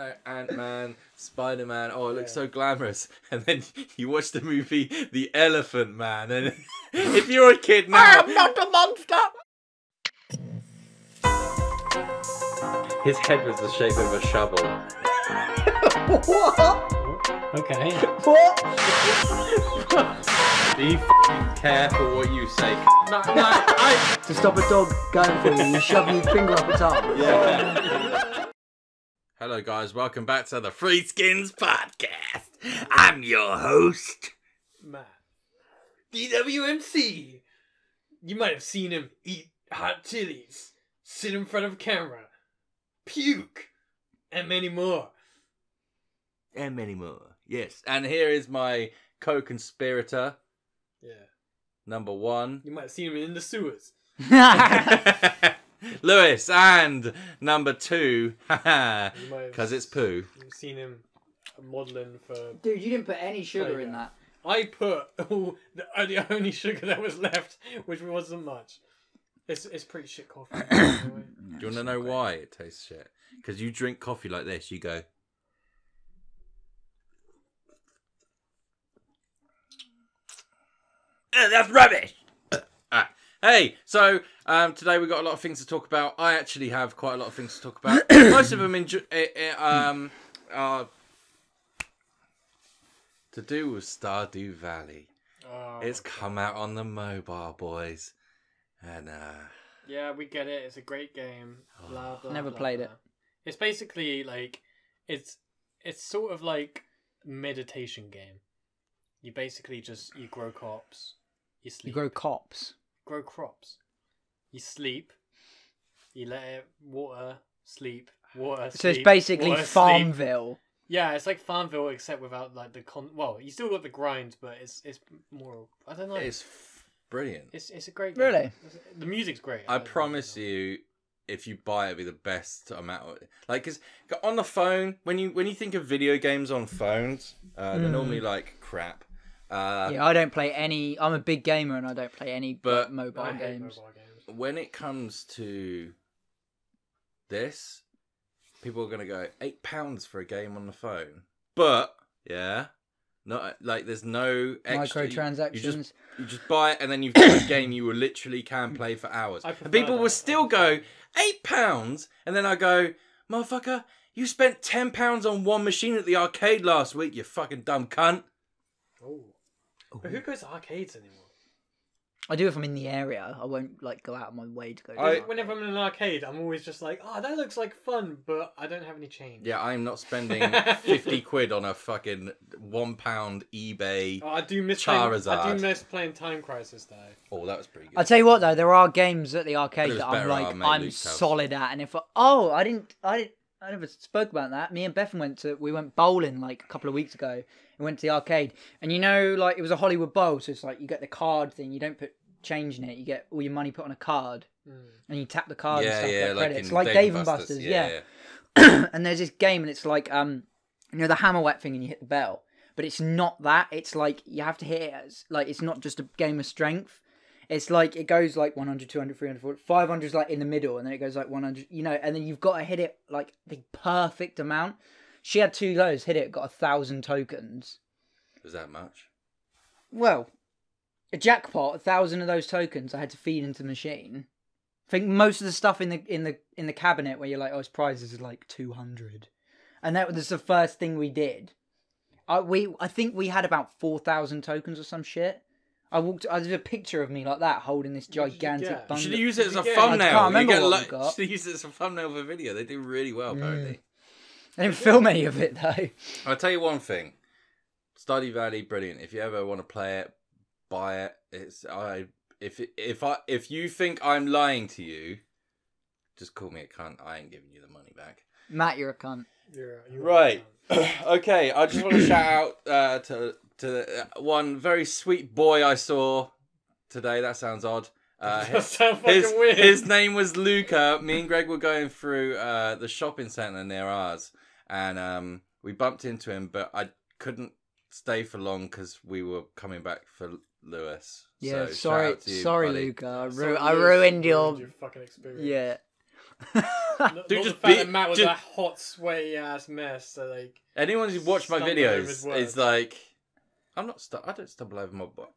no, Ant-Man, Spider-Man. Oh, it looks so glamorous. And then you watch the movie The Elephant Man, and if you're a kid now, I am not a monster. his head was the shape of a shovel. What? Okay. What? Be f***ing careful what you say. No, To stop a dog going for you, you shove your finger up its arm. Yeah. Hello guys, welcome back to the Free Skins Podcast. I'm your host, Matt. DWMC. You might have seen him eat hot chilies, sit in front of a camera, puke, and many more. and many more. Yes, and here is my co-conspirator, Yeah. number one, You might have seen him in the sewers. Lewis, and number two, You might have because it's poo. seen him modelling for... Dude, you didn't put any sugar in that. I put the only sugar that was left, which wasn't much. It's pretty shit coffee. Anyway. Do you want to know why it tastes shit? Because you drink coffee like this, you go... That's rubbish! Hey, so today we've got a lot of things to talk about. I actually have quite a lot of things to talk about. Most of them are to do with Stardew Valley. Oh, It's come out on the mobile, boys. And yeah, we get it. It's a great game. Blah, blah, Never blah, played blah. it. It's basically like it's sort of like meditation game. You basically just you grow crops, you sleep, You grow cops. grow crops, you sleep, you let it water, sleep, water. So it's sleep, basically water, sleep. Farmville. Yeah, it's like Farmville except without like the well, you still got the grind, but it's more. I don't know. it's brilliant. It's a great game. Really? The music's great. I promise you, if you buy it, it'll be the best amount of, like, because on the phone, when you think of video games on phones, they're normally like crap. Yeah, I don't play any. I'm a big gamer and I don't play any But- mobile I hate games. mobile games. When it comes to this, people are gonna go £8 for a game on the phone, but yeah, not like there's no extra. Microtransactions. You just buy it and then you've got a game you will literally can play for hours. I And prefer people that. will still go £8, and then I go, motherfucker, you spent £10 on one machine at the arcade last week, you fucking dumb cunt. Oh. But who goes to arcades anymore? I do if I'm in the area. I won't like go out of my way to go. To I- an Whenever I'm in an arcade, I'm always just like, oh, that looks like fun, but I don't have any change. Yeah, I'm not spending 50 quid on a fucking £1 eBay. Oh, I do miss playing Time Crisis though. Oh, that was pretty good. I'll tell you what though, there are games at the arcade But it was that I'm better at our like mate I'm Luke's house. solid at, and if I never spoke about that. Me and Bethan went bowling like a couple of weeks ago and went to the arcade, and you know, like it was a Hollywood Bowl, so it's like you get the card thing, you don't put change in it, you get all your money put on a card, and you tap the card and stuff like credits, in like Dave and Buster's, yeah. And there's this game, and it's like you know, the hammer whack thing, and you hit the bell, but it's not that. It's like you have to hit it as, like, it's not just a game of strength. It's like it goes like 100, 200, 300, 400, 500 is like in the middle, and then it goes like 100, you know, and then you've got to hit it like the perfect amount. She had 2 goes, hit it, got 1,000 tokens. Was that much? Well, a jackpot, 1,000 of those tokens I had to feed into the machine. I think most of the stuff in the cabinet where you're like, oh, his prizes is like 200, and that was the first thing we did. I think we had about 4,000 tokens or some shit. There's a picture of me like that holding this What did you gigantic get? bundle. You should use it as a Yeah, I thumbnail. can't remember You get what like, we got. should use it as a thumbnail of a video. They do really well, apparently. I didn't film any of it though. I'll tell you one thing. Stardew Valley, brilliant. If you ever want to play it, buy it. If you think I'm lying to you, just call me a cunt. I ain't giving you the money back. Matt, you're a cunt. You're Right. Okay, I just want to shout out to one very sweet boy I saw today. That sounds odd. That sounds fucking weird. His name was Luca. Me and Greg were going through the shopping centre near ours, and we bumped into him, but I couldn't stay for long because we were coming back for Lewis. Yeah, So, shout sorry, out to you, sorry, buddy. Luca. Sorry, I Lewis, ruined your. fucking experience. Yeah. Not Dude, the just fact be- that Matt was just- a hot, sweaty ass mess. So like, Anyone who's watched my Stumbling over videos his words. is like, I don't stumble over my butt.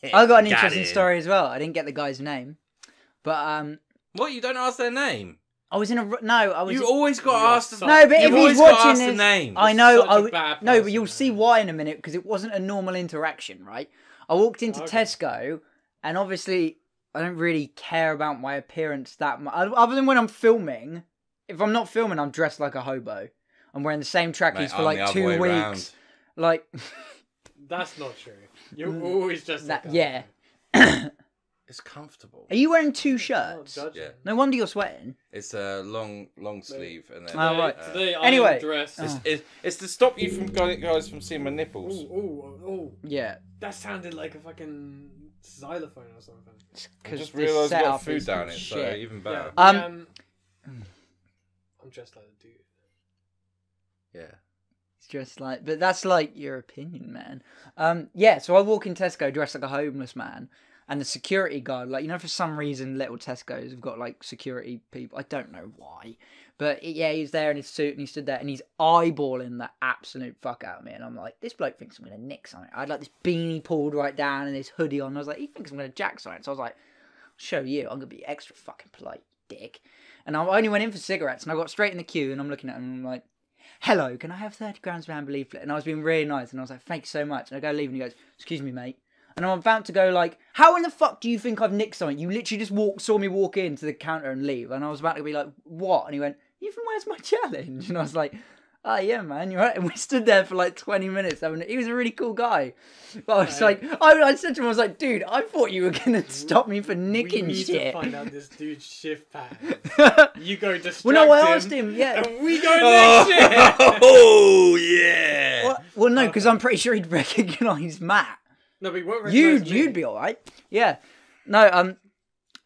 I got an Got interesting it. story as well. I didn't get the guy's name, but What? You don't ask their name? I was in a no. I was You always got You are asked. so- no, but You've if always he's got watching asked the this, name. I know. Such a I would bad no, but person, you'll see man. why in a minute because it wasn't a normal interaction, right? I walked into Okay. Tesco, and obviously I don't really care about my appearance that much, other than when I'm filming. If I'm not filming, I'm dressed like a hobo. I'm wearing the same trackies Mate, for I'm like the other 2 way weeks. round. Like that's not true. You're always just that, like yeah. It's comfortable. Are you wearing 2 I'm not shirts? judging. Yeah. No wonder you're sweating. It's a long sleeve, and then Oh, right. Today I Anyway. am dressed. Oh. it's to stop you from guys from seeing my nipples. Ooh, Yeah, that sounded like a fucking xylophone or something. I because just this realised I've got setup food is down it, so shit. even better. Yeah, I'm dressed like a dude. Yeah. It's just like, but that's like your opinion, man. Yeah, so I walk in Tesco dressed like a homeless man, and the security guard, like, you know, for some reason, little Tesco's have got like security people. I don't know why, but yeah, he's there in his suit and he stood there and he's eyeballing the absolute fuck out of me, and I'm like, this bloke thinks I'm gonna nick something. I had like this beanie pulled right down and this hoodie on. I was like, he thinks I'm gonna jack something. So I was like, show you, I'm gonna be extra fucking polite, dick. And I only went in for cigarettes, and I got straight in the queue, and I'm looking at him, and I'm like, hello, can I have 30 grams of amber leaflet? And I was being really nice, and I was like, thank you so much. And I go leave, and he goes, excuse me, mate. And I'm about to go like, how in the fuck do you think I've nicked something? You literally just saw me walk in to the counter and leave. And I was about to be like, what? And he went, even where's my challenge? And I was like, oh yeah, man, you're right. And we stood there for like 20 minutes. He was a really cool guy. But I was like, I said to him, I was like, dude, I thought you were going to stop me for nicking we need shit. to find out this dude's shift pattern. You go distract Well, no, I asked him, yeah. and we go nick shit. Oh yeah. Well, no, because I'm pretty sure he'd recognise Matt. No, but he won't recognise me. You'd be all right. Yeah. No,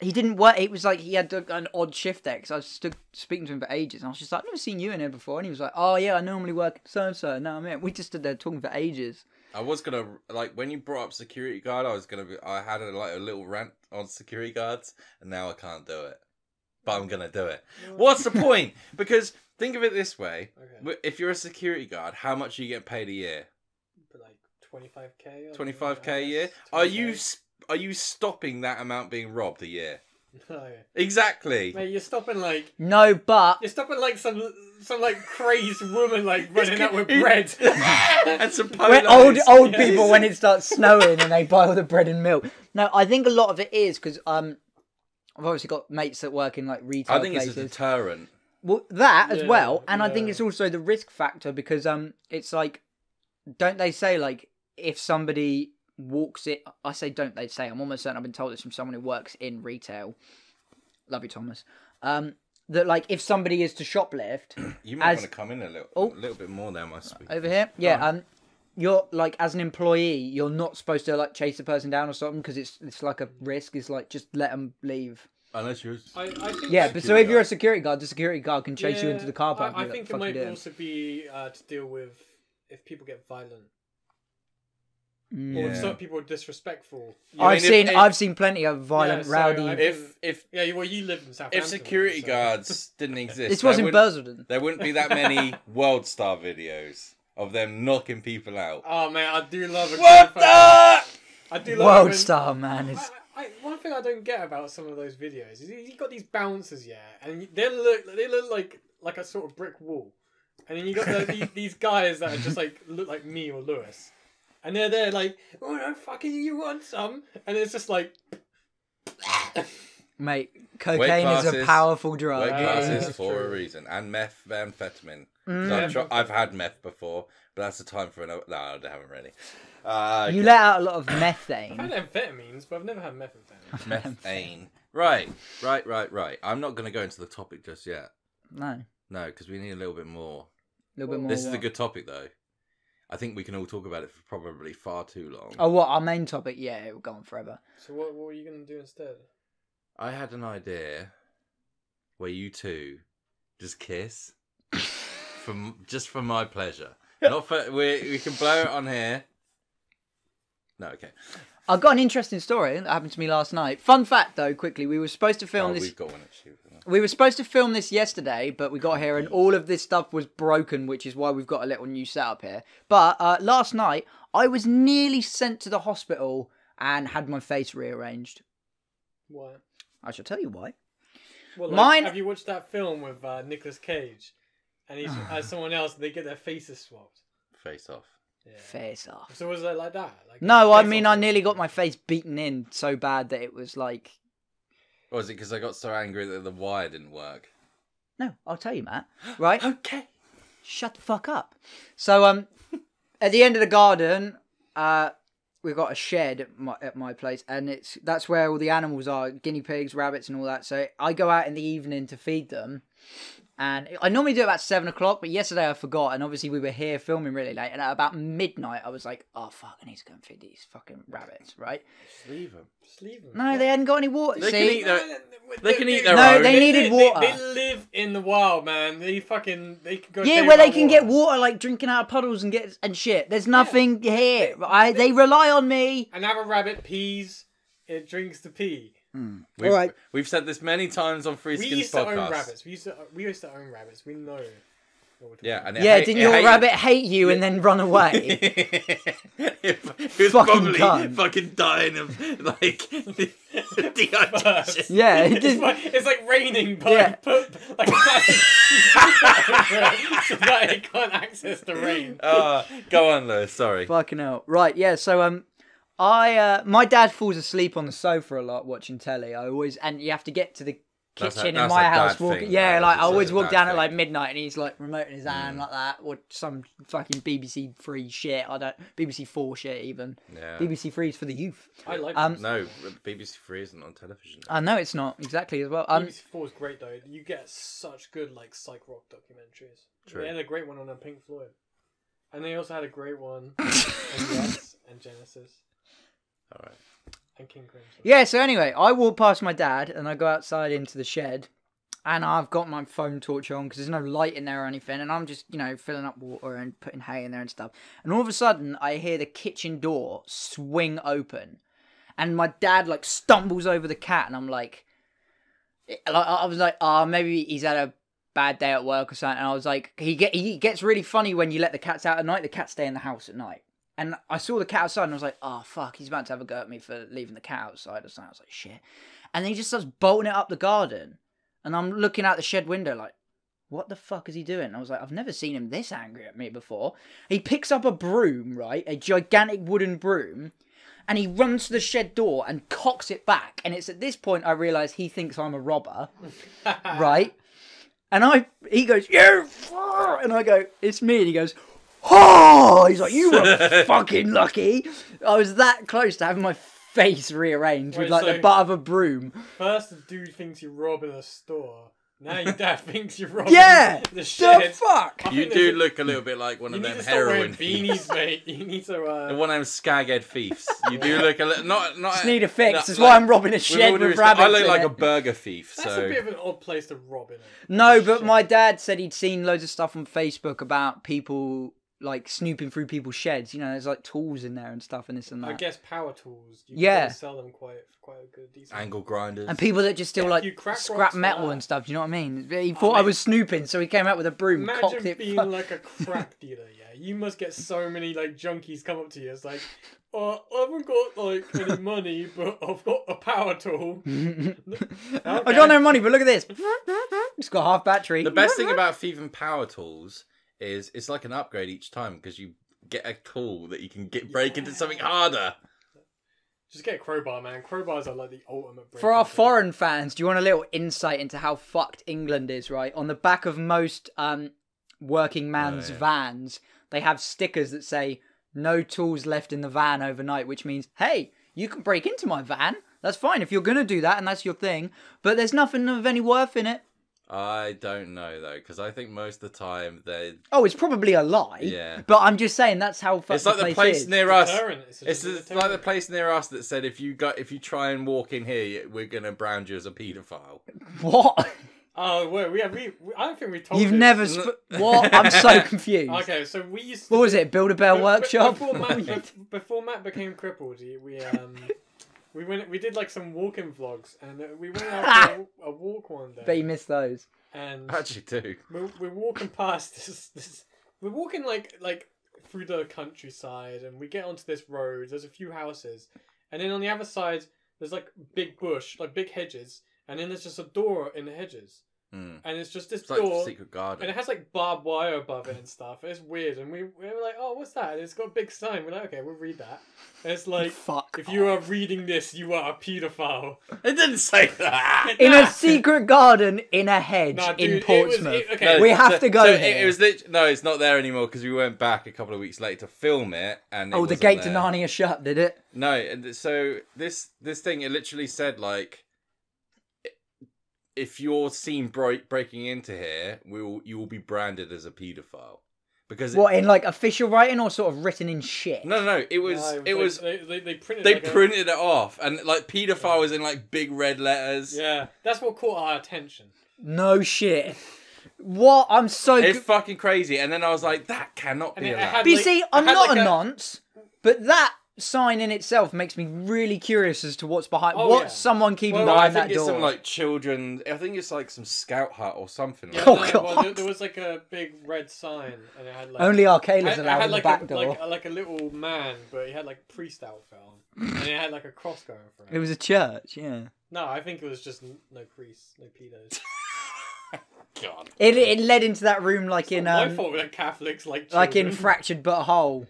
he didn't work. It was like he had an odd shift there because I was stood speaking to him for ages, and I was just like, I've never seen you in here before. And he was like, oh yeah, I normally work so and so. No, I mean, we just stood there talking for ages. I was gonna like when you brought up security guard. I had a little rant on security guards, and now I can't do it. But I'm gonna do it. What's the point? Because think of it this way: Okay. if you're a security guard, how much are you getting paid a year? But like 25k. 25k a year. Are you stopping that amount being robbed a year? No. Exactly. Mate, you're stopping like No, but you're stopping like some like crazed woman like running out with bread. And some when polos. old Yes. people when it starts snowing and they buy all the bread and milk. No, I think a lot of it is because I've obviously got mates that work in like retail I think places. it's a deterrent. Well, that as Yeah, well, and I think yeah. it's also the risk factor because it's like, don't they say like if somebody walks it? I say don't they say? I'm almost certain I've been told this from someone who works in retail. Love you, Thomas. That like if somebody is to shoplift You might As- want to come in a Oh. little bit more there, my sweet. over here, yeah, you're like as an employee, you're not supposed to like chase the person down or something because it's like a risk. It's like just let them leave. Unless you're. I think Yeah, that- but so if you're a security guard, the security guard can chase you Yeah, into the car park. I and be like, think it "Fuck you might doing?" also be to deal with if people get violent Mm. or Yeah. if some people are disrespectful. I've mean, if- I've seen plenty of violent, Yeah, so rowdy. I- If Yeah, well, you live in Southampton. if security so- guards didn't exist, This was there in wouldn't- Bursledon. There wouldn't be that many World Star videos of them knocking people out. Oh man, I do love a What good the? I do love World when- Star, man. Is One thing I don't get about some of those videos is you got these bouncers, yeah, and they look like a sort of brick wall, and then you got these guys that are just like look like me or Lewis, and they're there like, oh no, fucking you want some, and it's just like, mate, cocaine is a classes. powerful drug. Weight Yeah, classes that's for a true. reason, and methamphetamine. Mm. I've had meth before, but that's the time for another. No, I haven't really. You let out a lot of I've methane. had amphetamines, but I've never had methamphetamine. methane. Right. I'm not going to go into the topic just yet. No, No, because we need a little bit more. a little bit more. This is a what? good topic, though. I think we can all talk about it for probably far too long. Oh, what our main topic? Yeah, it will go on forever. So what were you gonna do instead? I had an idea where you two just kiss just for my pleasure. Not for we can blow it on here. No, okay. I've got an interesting story that happened to me last night. Fun fact, though, quickly, we were supposed to film this. We've got one actually. We were supposed to film this yesterday, but we got here and all of this stuff was broken, which is why we've got a little new setup here. But last night, I was nearly sent to the hospital and had my face rearranged. Why? I shall tell you why. Well, Mine- have you watched that film with Nicolas Cage? And he's as someone else, they get their faces swapped. Face off. Yeah. Face off. So was it like that? Like No, I face mean, off I or nearly got something? my face beaten in so bad that it was like... Or was it because I got so angry that the wire didn't work? No, I'll tell you, Matt. Right? Okay. Shut the fuck up. So, at the end of the garden, we've got a shed at my place, and that's where all the animals are, guinea pigs, rabbits, and all that. So I go out in the evening to feed them, and I normally do it about 7 o'clock, but yesterday I forgot, and obviously we were here filming really late, and at about midnight I was like, oh fuck, I need to go and feed these fucking rabbits, right? Just leave them. Just leave them. No, they hadn't got any water. They See? can eat their- They can eat their No, own. they needed water. They live in the wild, man. They can go. Yeah, day where they without can get water, like drinking out of puddles and shit. There's nothing here. They rely on me. Another rabbit pees. It drinks the pee. We've, Alright. we've said this many times on Free We Skins used to own podcast. rabbits. We used to own rabbits. We know. What we're talking Yeah, about. and it Yeah, hate- didn't it your hated- rabbit hate you and then run away? It was Fucking probably cunt. fucking dying of like dehydration. Yeah, it It's just, it's like raining, but Yeah. put like so that it can't access the rain. Go on, Lewis. Sorry. fucking hell. Right, yeah, so my dad falls asleep on the sofa a lot watching telly. And you have to get to the kitchen in that's my a house. dad Walk, thing, yeah, that like is I always a walk dad down at thing. like midnight and he's like remote in his hand like that, or some fucking BBC Three shit. BBC Four shit even. Yeah. BBC Three's for the youth. I like No, BBC Three isn't on television. No, it's not exactly as well. BBC Four is great though. You get such good like psych rock documentaries. True. They had a great one on Pink Floyd, and they also had a great one on Yes and Genesis All right. and King Crimson. Yeah, so anyway, I walk past my dad and I go outside into the shed and I've got my phone torch on because there's no light in there or anything, and I'm just, filling up water and putting hay in there and stuff. And all of a sudden, I hear the kitchen door swing open and my dad, like, stumbles over the cat and I'm like I was like, oh, maybe he's had a bad day at work or something. And I was like, he gets really funny when you let the cats out at night. The cats stay in the house at night. And I saw the cat outside and I was like, oh, fuck, he's about to have a go at me for leaving the cat outside or something. I was like, shit. And then he just starts bolting it up the garden. And I'm looking out the shed window like, what the fuck is he doing? And I was like, I've never seen him this angry at me before. He picks up a broom, right? A gigantic wooden broom. And he runs to the shed door and cocks it back. And it's at this point I realise he thinks I'm a robber, right? And he goes, you! And I go, it's me. And he goes, oh! He's like, you were fucking lucky. I was that close to having my face rearranged with Wait, like so- the butt of a broom. First, the dude thinks you're robbing a store. Now your dad thinks you're robbing Yeah! the The shed. fuck? I You think do there's a- look a little bit like one You of need them to start wearing heroin thieves. beanies, mate. You need to. One of them skaghead thieves. You do look a little not. Just need a fix. no, That's like, why I'm robbing a with all shed due with respect, rabbits I look in like it. a burger thief. That's So a bit of an odd place to rob in it. No, but Shit. my dad said he'd seen loads of stuff on Facebook about people like snooping through people's sheds. There's like tools in there and stuff and this and I that. guess power tools. You Yeah. can sell them quite a good decent. angle grinders. And people that just still Yeah, like you crack scrap rocks for metal that. and stuff. Do you know what I mean? He thought I mate. was snooping, so he came out with a broom, cocked Imagine it. being like a crack dealer, yeah. You must get so many like junkies come up to you. It's like, I haven't got like any money, but I've got a power tool. I don't have money, but look at this. It's got half battery. The best thing about thieving power tools is it's like an upgrade each time because you get a tool that you can break into something harder. Just get a crowbar, man. Crowbars are like the ultimate. For our breaking tool. foreign fans, do you want a little insight into how fucked England is, right? On the back of most working man's Oh, yeah. vans, they have stickers that say, no tools left in the van overnight, which means, hey, you can break into my van. That's fine if you're going to do that and that's your thing. But there's nothing of any worth in it. I don't know though because I think most of the time they. Oh, it's probably a lie. Yeah. But I'm just saying that's how fucked It's like the place is. near us. Deterrent. It's like the place near us that said if you try and walk in here, we're gonna brand you as a paedophile. What? Oh, wait, I don't think we told You've this. never... What? I'm so confused. Okay, so we used to... What was it? Build-A-Bear Workshop? Before Matt became crippled, we did like some walking vlogs, and we went out for a walk one day. Bet you missed those. And I actually do. we're walking past this. We're walking like through the countryside, and we get onto this road. There's a few houses, and then on the other side, there's like big bush, like big hedges, and then there's just a door in the hedges. And it's just this It's like door, secret garden. and it has like barbed wire above it and stuff. It's weird, and we were like, "Oh, what's that?" And it's got a big sign. We're like, "Okay, we'll read that." And it's like, Fuck if you are reading this, you are a paedophile. It didn't say that. In a secret garden in a hedge Nah, in dude, Portsmouth. okay. We have to go there. It was no, it's not there anymore because we went back a couple of weeks later to film it, and Oh, the wasn't gate there. to Narnia shut, did it? No, and so this thing, it literally said like, if you're seen breaking into here, you will be branded as a paedophile because What, in like official writing or sort of written in shit? no, it was They printed. they like printed it off, and like paedophile was in like big red letters. Yeah, that's what caught our attention. No shit. What? I'm so... It's fucking crazy. And then I was like, that cannot And be it allowed. had- But you like- see, I I'm had not like a a- nonce, but that sign in itself makes me really curious as to what's behind... Oh, what's yeah. someone keeping Well, No, I behind think that it's door? some like children. I think it's like some scout hut or something. Yeah, Like Oh, that. God. well, there was like a big red sign, and it had like Only Arcala's I allowed had in like the back door. like a little man, but he had like priest outfit on, and it had like a cross going for It him. was a church, yeah. No, I think it was just no priests, no pedos. God. It led into that room like in My fault that Catholics like like in children. Fractured But Whole.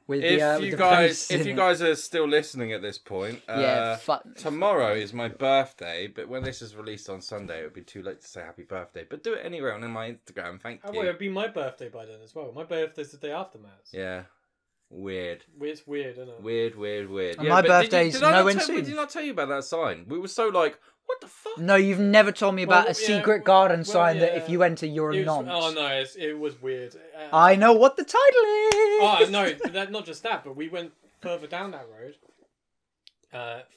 With If the, with you the guys, posts if in you it. guys are still listening at this point, Yeah, fuck. tomorrow is my birthday. But when this is released on Sunday, it would be too late to say happy birthday. But do it anyway on my Instagram. Thank Oh, you. wait, it'd be my birthday by then as well. My birthday's the day after Matt's. Yeah. Weird. It's weird, isn't it? Weird. And Yeah, my but birthday's did I not nowhere tell- soon. Did I not tell you about that sign? We were so like, what the fuck? No, you've never told me about Well, a secret yeah, garden well, sign that yeah. if you enter, you're a It was- nonce. oh no, it was weird. I know what the title is. Oh no, not just that, but we went further down that road,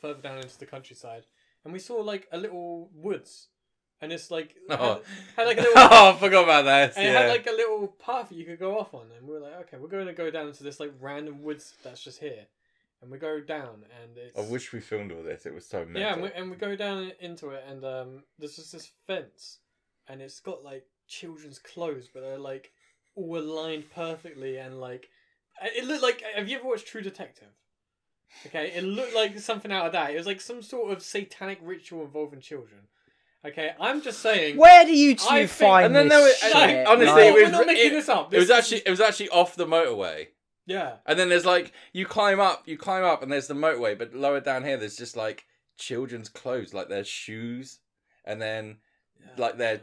further down into the countryside, and we saw like a little woods, and it's like had like a little. Oh, I forgot about that. And Yeah. it had like a little path that you could go off on, and we were like, okay, we're going to go down into this like random woods that's just here, and we go down, and it's. I wish we filmed all this. It was so mental. Yeah, and we go down into it, and there's just this fence, and it's got like children's clothes, but they're like all aligned perfectly, and like it looked like. Have you ever watched True Detective? Okay, it looked like something out of that. It was like some sort of satanic ritual involving children. Okay, I'm just saying. Where do you two I think- find And then this there was- shit? honestly, No, it we're was not making this up. It was This is- actually off the motorway. Yeah. And then there's like you climb up, and there's the motorway, but lower down here there's just like children's clothes, like their shoes, and then like their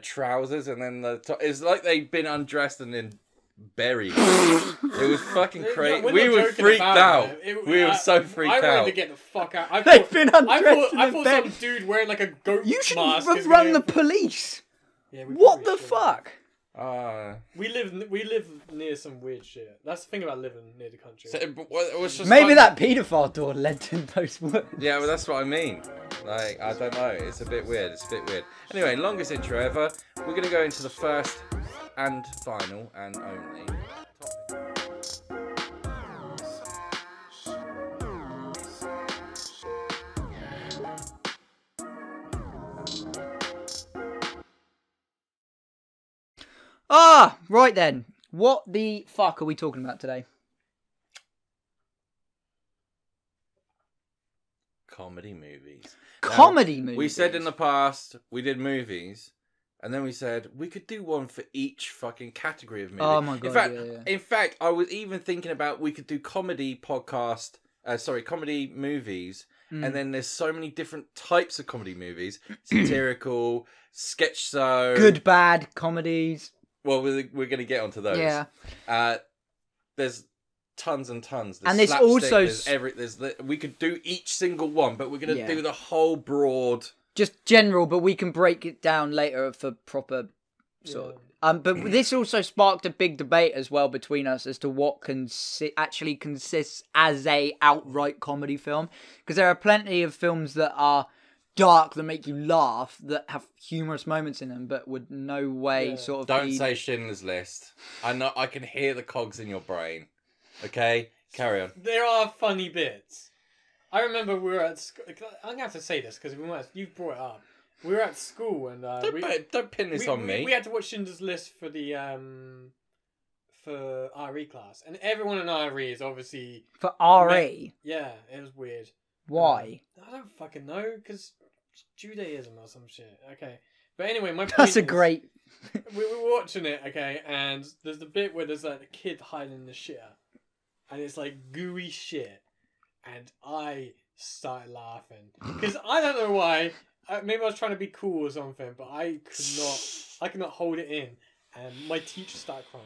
trousers, and then it's like they've been undressed and then buried. It was fucking crazy. We're We not were joking freaked about out. it. We were so freaked I wanted out. to get the fuck out. I They've thought, been I undressed thought, I in thought bed. some dude wearing like a goat You should mask. have is rung gonna- the police. Yeah, we What probably the should. fuck? We live near some weird shit. That's the thing about living near the country. So it was just Maybe fun. that paedophile door led to those words. Yeah, well, that's what I mean. Like, I don't know. It's a bit weird. Anyway, longest intro ever. We're going to go into the first and final and only topic. Ah, right then. What the fuck are we talking about today? Comedy movies. Comedy movies. We said in the past we did movies, and then we said we could do one for each fucking category of movie. Oh my God, In fact, I was even thinking about we could do comedy comedy movies, Mm. and then there's so many different types of comedy movies: satirical, sketch show, Good, bad comedies. Well, we're going to get onto those. Yeah. There's tons and tons. There's And there's slapstick, also we could do each single one, but we're going to Yeah. do the whole broad. Just general, but we can break it down later for proper sort of... But this also sparked a big debate as well between us as to what actually consists as a outright comedy film. Because there are plenty of films that are dark that make you laugh, that have humorous moments in them, but would no way Yeah. sort of Don't be... say Schindler's List. I know. I can hear the cogs in your brain. Okay, carry on. There are funny bits. I remember we were at school. I'm gonna have to say this because you've brought it up. We were at school and Don't pin this on me. We had to watch Schindler's List for the for RE class, and everyone in RE is obviously For RE? yeah. It was weird. Why? I don't fucking know because Judaism or some shit. Okay, but anyway, my point That's a is, great... we were watching it, okay, and there's the bit where there's like a kid hiding in the shitter, and it's like gooey shit, and I started laughing because I don't know why. Maybe I was trying to be cool or something, but I could not hold it in, and my teacher started crying.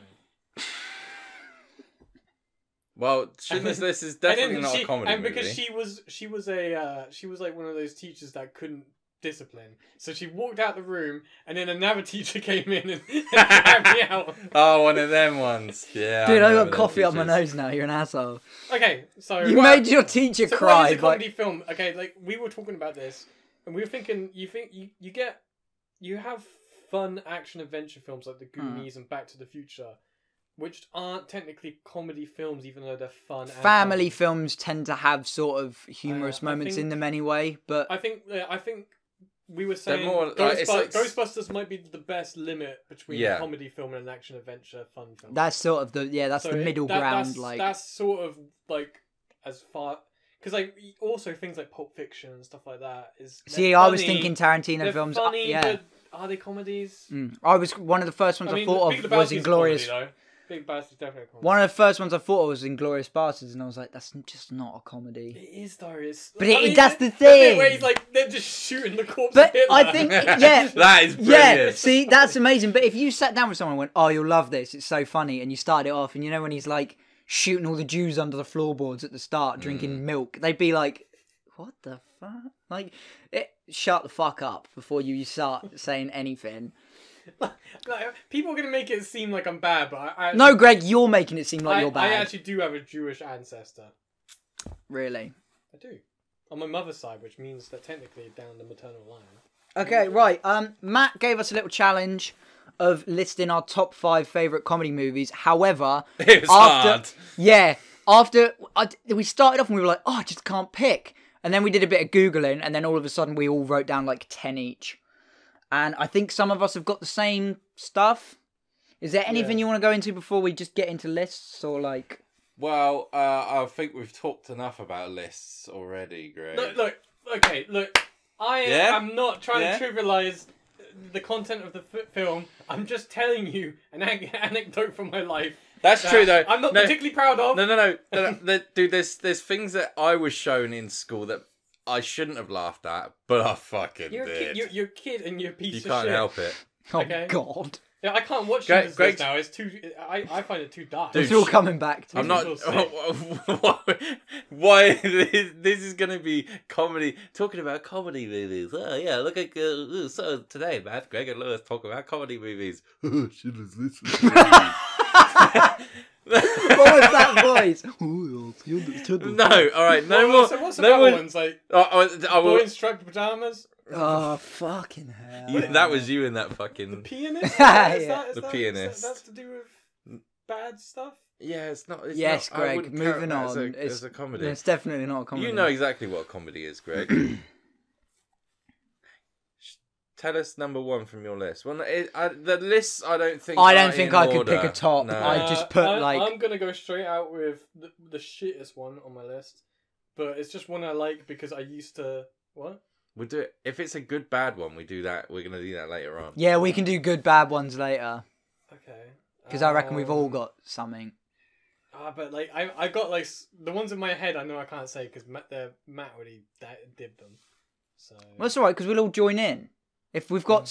Well, Schindler's List is definitely not a comedy and because movie. she was like one of those teachers that couldn't discipline, so she walked out the room, and then another teacher came in and dragged me out. Oh, one of them ones. Yeah. Dude, I remember got them coffee up my teachers. nose now. You're an asshole. Okay, so You made your teacher so cry. what is a but... comedy film? Okay, like we were talking about this, and we were thinking, you have fun action adventure films like The Goonies and Back to the Future, which aren't technically comedy films, even though they're fun. And Family funny. films tend to have sort of humorous I moments in think- them anyway, but I think we were saying more like- it's like- Ghostbusters might be the best limit between Yeah. a comedy film and an action adventure fun film. that's sort of that's So the middle ground. That's, Like, that's sort of like as far because like also things like Pulp Fiction and stuff like that is. see, they're I was funny, thinking Tarantino they're films. Funny, Yeah, but are they comedies? I was one of the first ones I, mean, thought Big of was Lebowski's a Inglorious. comedy, though. Big Bastards is definitely a comedy. One of the first ones I thought of was Inglorious Bastards, and I was like, that's just not a comedy. It is though. It's, But that's the bit thing. where he's like they're just shooting the corpse. But of Hitler. I think, yeah, That is brilliant. yeah. See, that's amazing. But if you sat down with someone and went, "Oh, you'll love this. It's so funny," and you started it off, and you know when he's like shooting all the Jews under the floorboards at the start, drinking milk, they'd be like, "What the fuck?" Like, shut the fuck up before you start saying anything. Like, people are gonna make it seem like I'm bad, but I No, Greg, you're making it seem like I, you're bad. I actually do have a Jewish ancestor. Really? I do. On my mother's side, which means that technically down the maternal line. Okay, right. Matt gave us a little challenge of listing our top 5 favourite comedy movies. However, It was hard. Yeah, after we started off and we were like, oh, I just can't pick. And then we did a bit of Googling, and then all of a sudden we all wrote down like 10 each. And I think some of us have got the same stuff. Is there anything you want to go into before we just get into lists, or like... Well, I think we've talked enough about lists already, Greg. Look. I am not trying to trivialize the content of the film. I'm just telling you an anecdote from my life. That's true, though. I'm not particularly proud of. No. Dude, there's things that I was shown in school that I shouldn't have laughed at, but I fucking You're a did. kid, you're a kid and you're a piece You of can't shit. help it. Oh, Okay. God. Yeah, I can't watch Greg- this Greg's- now. It's too. I find it too dark. Dude, It's all coming back to I'm me. not. Why? This is gonna be comedy. Talking about comedy movies. Oh yeah, look at so today, Matt, Greg, and Lewis talk about comedy movies. Schindler's List. What was that voice? No, all right, no more. So what's the no other more. ones like? I Boy will. in striped pajamas. Oh, fucking hell. That was you in that fucking. Pianist. Yeah. The pianist. That's to do with bad stuff. Yeah, it's not. It's Yes, not, I Greg, wouldn't count moving that on. as a comedy. It's definitely not a comedy. You know exactly what a comedy is, Greg. Tell us number one from your list. Well, the lists I don't think. I don't are think in I could order. pick a top. No. I just put, like- I'm gonna go straight out with the shittest one on my list, but it's just one I like because I used to what? We'll do it if it's a good bad one. We do that. We're gonna do that later on. Yeah, we can do good, bad ones later. Okay. Because I reckon we've all got something. But like I got like the ones in my head I know I can't say because Matt already did them. So. Well, that's alright, because we'll all join in. If we've got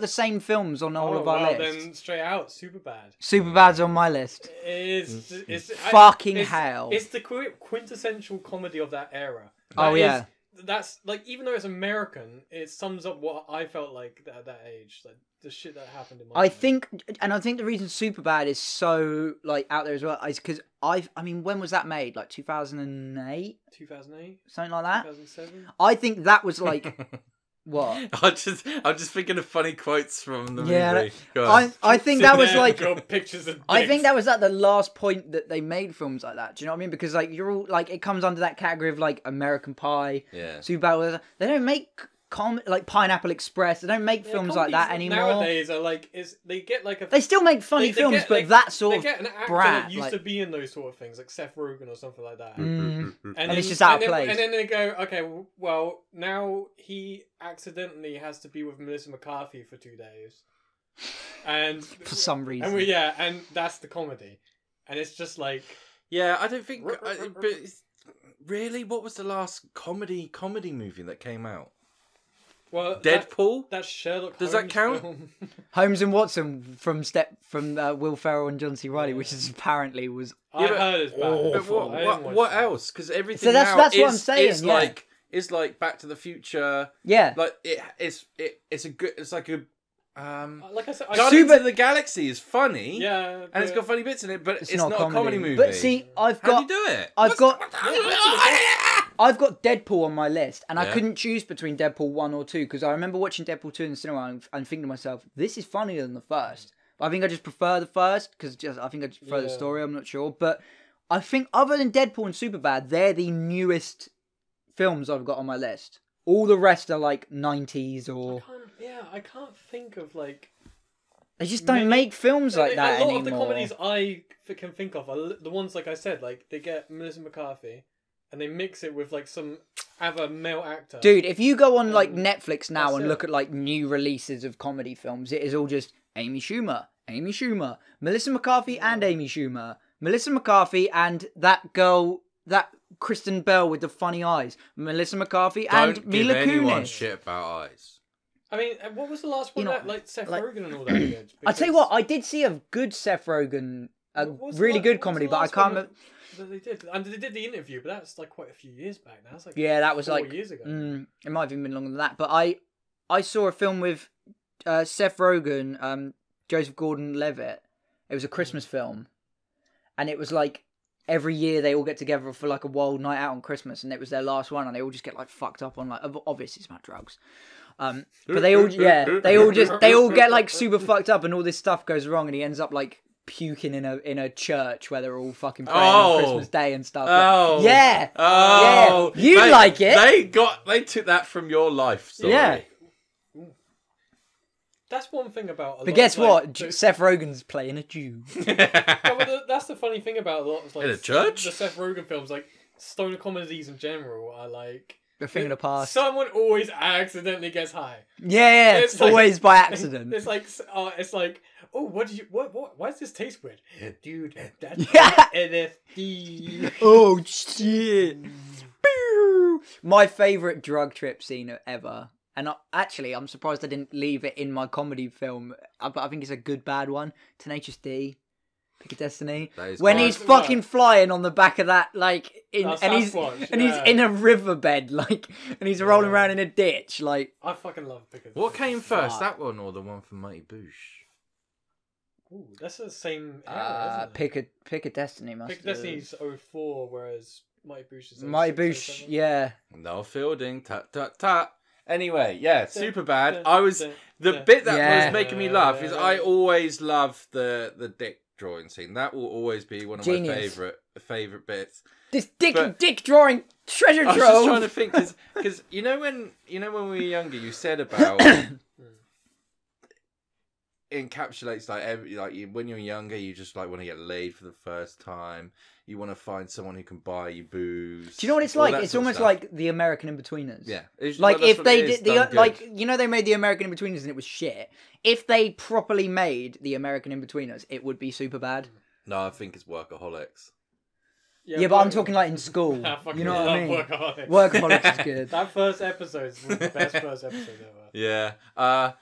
the same films on all of our lists. Then straight out, Superbad. Superbad's on my list. It's Fucking hell. It's the quintessential comedy of that era. Oh, That yeah. That's like even though it's American, it sums up what I felt like at that age, like the shit that happened in my. I life. think the reason Superbad is so like out there as well is because I mean, when was that made? Like 2008, 2008, something like that. 2007. I think that was like What? I'm just thinking of funny quotes from the Yeah, movie. Go on. I think that was like. draw pictures of I think dicks. that was at the last point that they made films like that. Do you know what I mean? Because like you're all like it comes under that category of like American Pie, Yeah. Superbad. They don't make like Pineapple Express. They don't make films like that comedies anymore. Nowadays are like they get like a They still make funny they films, get, but like, that sort they of get an actor brat, that used like- to be in those sort of things, like Seth Rogen or something like that. Mm. And it's then- just out of and then- place. And then they go, okay, well now he accidentally has to be with Melissa McCarthy for 2 days, and for some reason. and that's the comedy, and it's just like Yeah, I don't think. But really, what was the last comedy movie that came out? well Deadpool. That's Sherlock. Does that Holmes count? film. Holmes and Watson from Will Ferrell and John C. Reilly, which is apparently was. I heard it's bad. But awful. I didn't watch what that. else? Because everything So that's now what I'm saying, is yeah. like Back to the Future. Yeah. Like it's a good. It's like a. Like I said, Guardians of the Galaxy is funny. yeah, And it's but- got funny bits in it, but it's not not a comedy movie. But see, I've how do got you do it? I've got got. I've got Deadpool on my list, and I Yeah. couldn't choose between Deadpool 1 or 2 because I remember watching Deadpool 2 in the cinema and thinking to myself, this is funnier than the first. But I think I just prefer the first because I think I just prefer the Yeah. story. I'm not sure, but I think other than Deadpool and Superbad, they're the newest films I've got on my list. All the rest are like 90s or I can't think of like they just don't many- make films like that a lot anymore. of the comedies I can think of are the ones like I said, like they get Melissa McCarthy and they mix it with like some other male actor. Dude, if you go on like Netflix now that's and it. look at like new releases of comedy films, it is all just Amy Schumer, Melissa McCarthy and Amy Schumer, Melissa McCarthy and that girl, that Kristen Bell with the funny eyes, Melissa McCarthy and Don't Mila give anyone Kunis. shit about eyes. I mean, what was the last one You know, that like Seth like- Rogen and all that did? I tell you what, I did see a good Seth Rogen, a What was the really la- good what was comedy, the but I last can't one remember. that they did, and they did the interview, but that's like quite a few years back now. It's like Yeah, that was 4 like years ago. It might have even been longer than that. But I saw a film with Seth Rogen, Joseph Gordon-Levitt. It was a Christmas film, and it was like every year they all get together for like a wild night out on Christmas, and it was their last one, and they all just get like fucked up on like obviously it's about drugs. But they all they all get like super fucked up, and all this stuff goes wrong, and he ends up like puking in a church where they're all fucking praying on Christmas Day and stuff. Oh. Yeah. Oh. Yeah. You like it. They took that from your life story. Yeah. That's one thing about. But guess what? Seth Rogen's playing a Jew. That's the funny thing about a lot of like In a church? The Seth Rogen films, like stoner comedies in general, are like A thing of the past. someone always accidentally gets high. Yeah, It's it's like- always by accident. It's like oh, what did you what? Why does this taste weird, dude? That's Yeah. LSD. Oh shit! My favorite drug trip scene ever, and I'm surprised I didn't leave it in my comedy film. But I think it's a good bad one. Tenacious D, Pick a Destiny. That is When quite- he's fucking flying on the back of that, like That's and he's Sasquatch, and he's yeah. in a riverbed, like, and he's rolling Yeah. around in a ditch, like. I fucking love Pick a What came first, Fuck. that one or the one from Mighty Boosh? Ooh, that's the same era, isn't it? Pick a Destiny, must. Pick a Destiny's 04, whereas Mighty Boosh is 06, Mighty Boosh, 07. yeah. No Fielding, tut tut tut. Anyway, yeah, super bad. dun, I was dun, the dun. bit that Yeah. was making me laugh is I always love the dick drawing scene. That will always be one of Genius. my favorite bits. This But- dick drawing treasure I was trove. just trying to think because you know when we were younger, you said about encapsulates when you're younger, you just like want to get laid for the first time. You want to find someone who can buy you booze. Do you know what it's all like? that It's sort of almost stuff. like the American In-Betweeners. Yeah, Like that's if what they it is, did the done good. like they made the American In-Betweeners and it was shit. If they properly made the American In-Betweeners, it would be super bad. No, I think it's Workaholics. Yeah, but I'm talking like in school. I fucking You know what I love mean? Workaholics. Workaholics is good. That first episode was the best first episode ever. Yeah.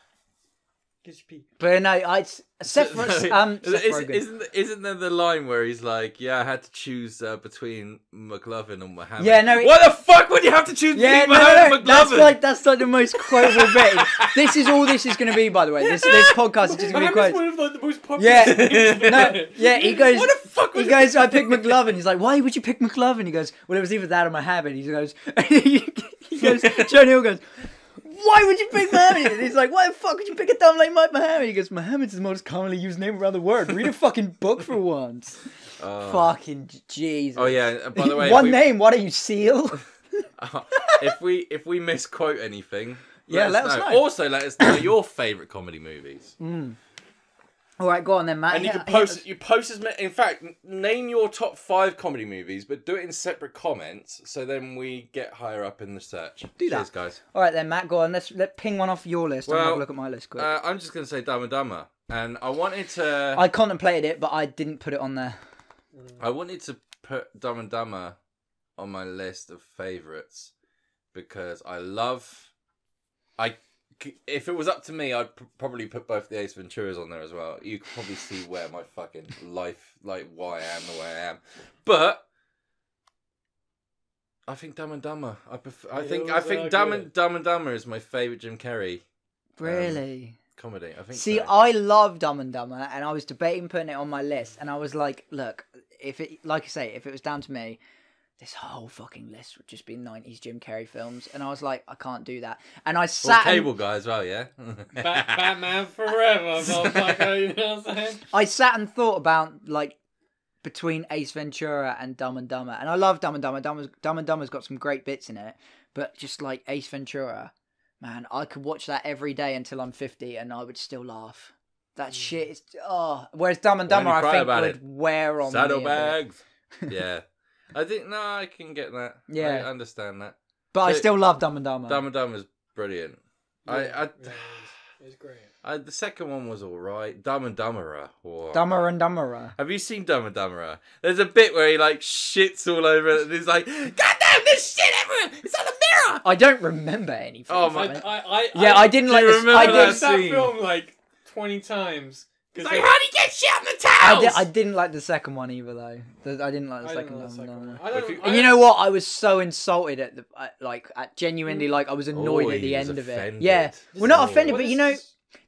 Gives you pee. But no, Seth Rogen. Isn't there the line where he's like, "Yeah, I had to choose between McLovin and Mohammed." Yeah, no, What the fuck would you have to choose Yeah, between Mohammed and McLovin? that's like the most quotable bit. This is all this is going to be, by the way. This podcast is just going to be Mohammed's quotes. one of like, the most popular Yeah, things. no, yeah. He goes. What the fuck? He goes, I picked McLovin. He's like, why would you pick McLovin? He goes, well, it was either that or Mohammed. He goes, he goes, Jonah Hill goes, why would you pick Mohammed? And he's like, why the fuck would you pick a dumb name like Mohammed? He goes, Mohammed's the most commonly used name around the world. Read a fucking book for once. Fucking Jesus. Oh yeah. By the way, one name. What are you, Seal? if we misquote anything, let us know. Also, let us know your favourite comedy movies. All right, go on then, Matt. And you can post. You post as many. In fact, name your top 5 comedy movies, but do it in separate comments, so then we get higher up in the search. Do that. Cheers, guys. All right then, Matt. Go on. Let's ping one off your list. and have a look at my list quick. I'm just gonna say Dumb and Dumber, and I wanted to. I contemplated it, but I didn't put it on there. I wanted to put Dumb and Dumber on my list of favourites because I love. If it was up to me, I'd probably put both the Ace Venturas on there as well. You can probably see where my fucking life, like why I am the way I am. But I think Dumb and Dumber. I think Dumb and Dumber is my favourite Jim Carrey. Really? Comedy. I think. See, so. I love Dumb and Dumber, and I was debating putting it on my list, and I was like, look, if it was down to me, this whole fucking list would just be 90s Jim Carrey films. And I was like, I can't do that. And I sat... Cable Guy as well, yeah? Batman Forever, motherfucker, you know what I'm saying? I sat and thought about, like, between Ace Ventura and Dumb and Dumber. And I love Dumb and Dumber. Dumb and Dumber's got some great bits in it. But just like Ace Ventura, man, I could watch that every day until I'm 50 and I would still laugh. That shit is... Oh. Whereas Dumb and Dumber, I think, would wear on me. Saddlebags. Yeah. I think I can get that. Yeah, I understand that. But I still love Dumb and Dumber. Dumb and Dumber is brilliant. Yeah, it's great. The second one was all right. Dumb and Dumberer. Whoa. Dumber and Dumberer. Have you seen Dumb and Dumberer? There's a bit where he like shits all over it, and he's like, "God damn, there's shit everywhere! It's on the mirror." I don't remember anything. Oh my! I didn't like this. I I did watched that film like 20 times. It's like, how do you get shit on the towels? I didn't like the second one either, though. I didn't like the second one. And you know what? I was so insulted at genuinely, like, I was annoyed at the end of it. Yeah. Well, not offended, but you know,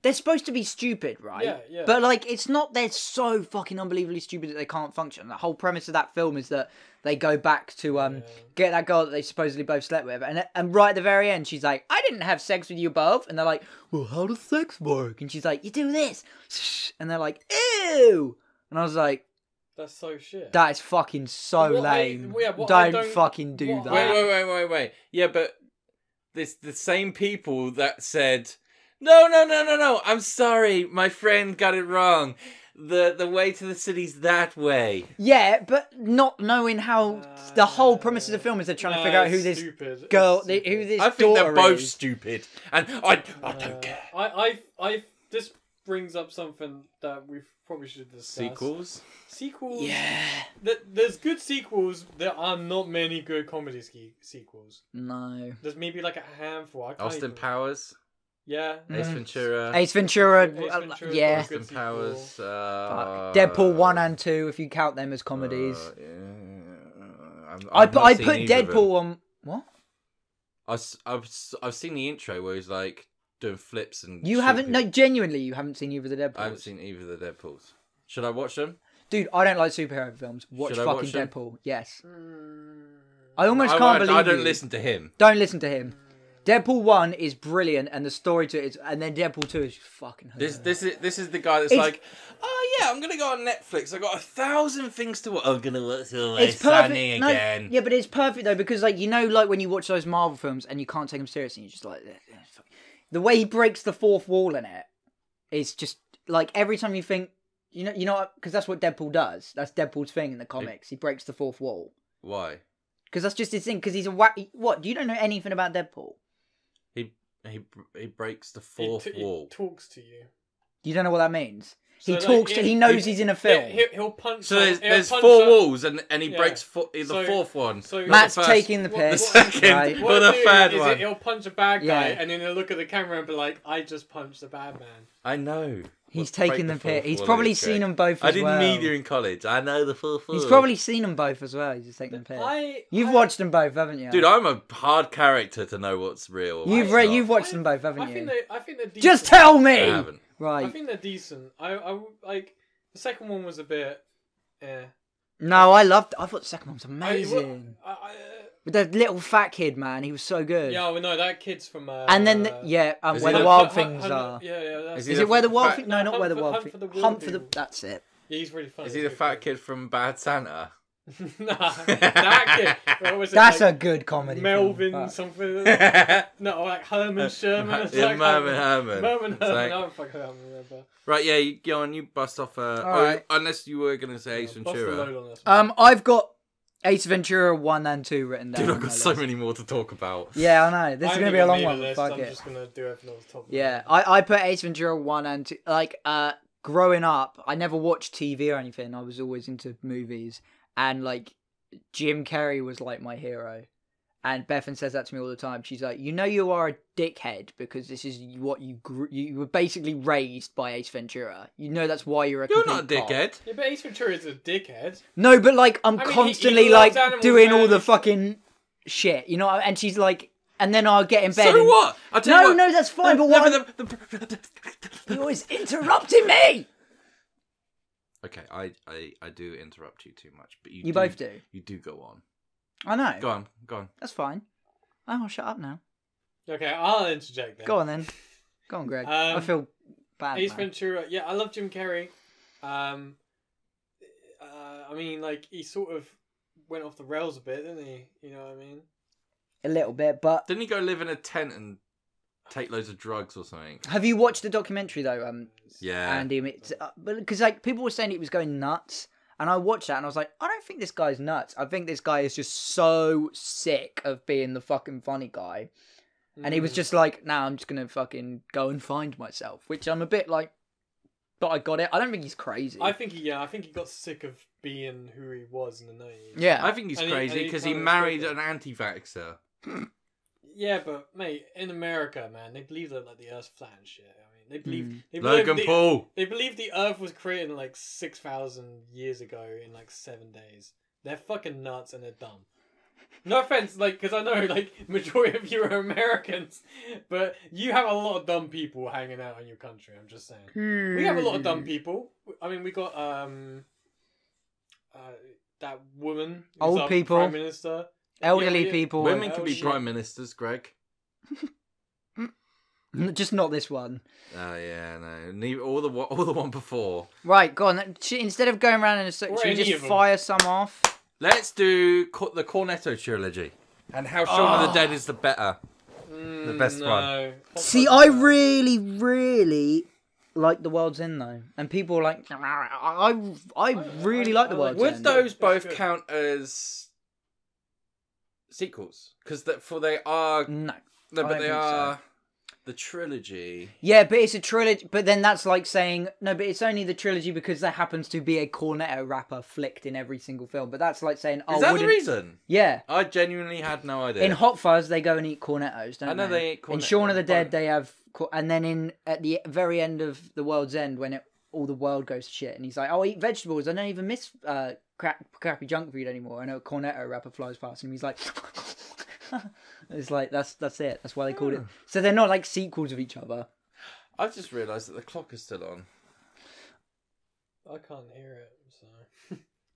they're supposed to be stupid, right? Yeah, yeah. But, like, it's not, they're so fucking unbelievably stupid that they can't function. The whole premise of that film is that they go back to get that girl that they supposedly both slept with. And right at the very end, she's like, I didn't have sex with you both. And they're like, well, how does sex work? And she's like, you do this. And they're like, ew. And I was like, that's so shit. that is fucking so lame. Don't fucking do that. Wait. Yeah, but the same people that said, no, I'm sorry, my friend got it wrong. The way to the city's that way. Yeah, but not knowing how the whole premise of the film is they're trying to figure out who this girl, who this I think daughter they're both is. stupid, and I don't care. This brings up something that we probably should discuss. Sequels. Yeah. There's good sequels. There are not many good comedy sequels. No. There's maybe like a handful. Austin Powers. Yeah. Ace Ventura. Ace Ventura. Yeah. Austin Powers. Deadpool 1 and 2, if you count them as comedies. I put Deadpool on... What? I've seen the intro where he's like doing flips and... You haven't... No, genuinely, you haven't seen either of the Deadpools. I haven't seen either of the Deadpools. Should I watch them? Dude, I don't like superhero films. Watch fucking Deadpool. Yes. Mm. I almost can't believe I don't listen to him. Don't listen to him. Deadpool 1 is brilliant, and the story to it is, and then Deadpool 2 is fucking hilarious. This is the guy that's like, oh yeah, I'm gonna go on Netflix. I got 1,000 things to watch. I'm gonna watch Always Sunny again. Yeah, but it's perfect though, because like, you know, like when you watch those Marvel films and you can't take them seriously, you're just like, the way he breaks the fourth wall in it is just like, every time you think, you know, because that's what Deadpool does. That's Deadpool's thing in the comics. He breaks the fourth wall. Why? Because that's just his thing. Because he's a what? You don't know anything about Deadpool? He breaks the fourth wall. He talks to you. You don't know what that means. So he talks to. He knows he's in a film. He'll punch. So there's four walls, and he breaks the fourth one. So Matt's taking the piss. The second, right? or the third one. He'll punch a bad guy, and then he'll look at the camera and be like, "I just punched the bad man." I know. He's taking the piss. He's probably seen them both. I did media in college. I know the fourth wall. He's probably seen them both as well. He's just taking the piss. You've watched them both, haven't you? Dude, I'm a hard character to know what's real. You've watched them both, haven't you? I think they're decent. Just tell me. I haven't. Right. I think they're decent. I like the second one was a bit. No, I thought the second one was amazing. With the little fat kid, man, he was so good. Yeah, well, no, that kid's from. And then, Is where he the the- wild things are. Yeah, yeah. That's Is Is he it the where the wild fat- things? No, not Hunt where the for- wild Hunt things. for the Hunt for the. Wildebeest. That's it. Yeah, he's really funny. Is he the fat kid from Bad Santa? Nah, that kid. What was it, That's like, a good comedy. Melvin film. something. No, like Herman Sherman. It's Yeah, like Mervin Herman. Mervin It's Herman. like- I don't fucking remember. Right, yeah, you go on, you bust off. Alright. Unless you were going to say Ace Bust the Ventura. load on this one. I've got Ace Ventura 1 and 2 written down. Dude, I've on got my so list. many more to talk about. Yeah, I know. This is I gonna haven't be a even long made one. But list, fuck I'm it. just gonna do everything off the top. Of Yeah, my head. I put Ace Ventura 1 and 2. Like, growing up, I never watched TV or anything. I was always into movies. And, like, Jim Carrey was, like, my hero. And Bethan says that to me all the time. She's like, you know you are a dickhead because this is what you were basically raised by Ace Ventura. You know that's why you're a You're complete not a cock." dickhead. Yeah, but Ace Ventura is a dickhead. No, but, like, I'm I mean, he constantly, loves like, animals, doing all man. the fucking shit. You know? And she's like... And then I'll get in bed So and... what? I'll tell you No, what. no, that's fine, but No, what... but You're always interrupting me! Okay, I do interrupt you too much, but You both do. You do go on. I know. Go on. That's fine. I'll shut up now. Okay, I'll interject then. Go on then. Go on, Greg. I feel bad. Ace man. Ventura. Yeah, I love Jim Carrey. I mean, like, he sort of went off the rails a bit, didn't he? You know what I mean? A little bit, but Didn't he go live in a tent and take loads of drugs or something? have you watched the documentary though? Yeah. Andy, but because like people were saying it was going nuts, and I watched that and I was like, I don't think this guy's nuts. I think this guy is just so sick of being the fucking funny guy, and he was just like, nah, I'm just gonna fucking go and find myself, which I'm a bit like, but I got it. I don't think he's crazy. I think he got sick of being who he was in the 90s. Yeah, I think he's And he- crazy and he because he kinda married respected an anti-vaxxer. Yeah, but mate, in America, man, they believe that like the Earth's flat and shit. I mean, they believe Logan Paul. They believe the Earth was created like 6,000 years ago in like 7 days. They're fucking nuts and they're dumb. No offense, like, because I know like majority of you are Americans, but you have a lot of dumb people hanging out in your country. I'm just saying. We have a lot of dumb people. I mean, we got that woman, who's Old our people. Prime Minister. elderly Yeah, people. Women can be shit. prime ministers, Greg. Just not this one. Oh yeah, no. All the one before. Right, go on. Instead of going around in a circle, Or should we any just of them. fire some off? Let's do the Cornetto trilogy. And how Shaun of the Dead is the better. The best one. Hot See, Fuzz I is bad. really like The World's End though, and people are like, I really like The World's Would End. those That's both good. count as sequels? Because they are. No. No, I but don't they think so. are the trilogy. Yeah, but it's a trilogy. But then that's like saying no, but it's only the trilogy because there happens to be a cornetto rapper flicked in every single film. But that's like saying, oh, Is that the wouldn't- reason? Yeah. I genuinely had no idea. In Hot Fuzz, they go and eat cornettos, don't I know they eat In cornetto, Shaun of the Dead, but- they have, and then at the very end of The World's End, when all the world goes to shit, and he's like, "Oh, I eat vegetables. I don't even miss crappy junk food anymore." I know a cornetto rapper flies past, and he's like, "It's like that's it. That's why they called it." So they're not like sequels of each other. I've just realised that the clock is still on. I can't hear it, so.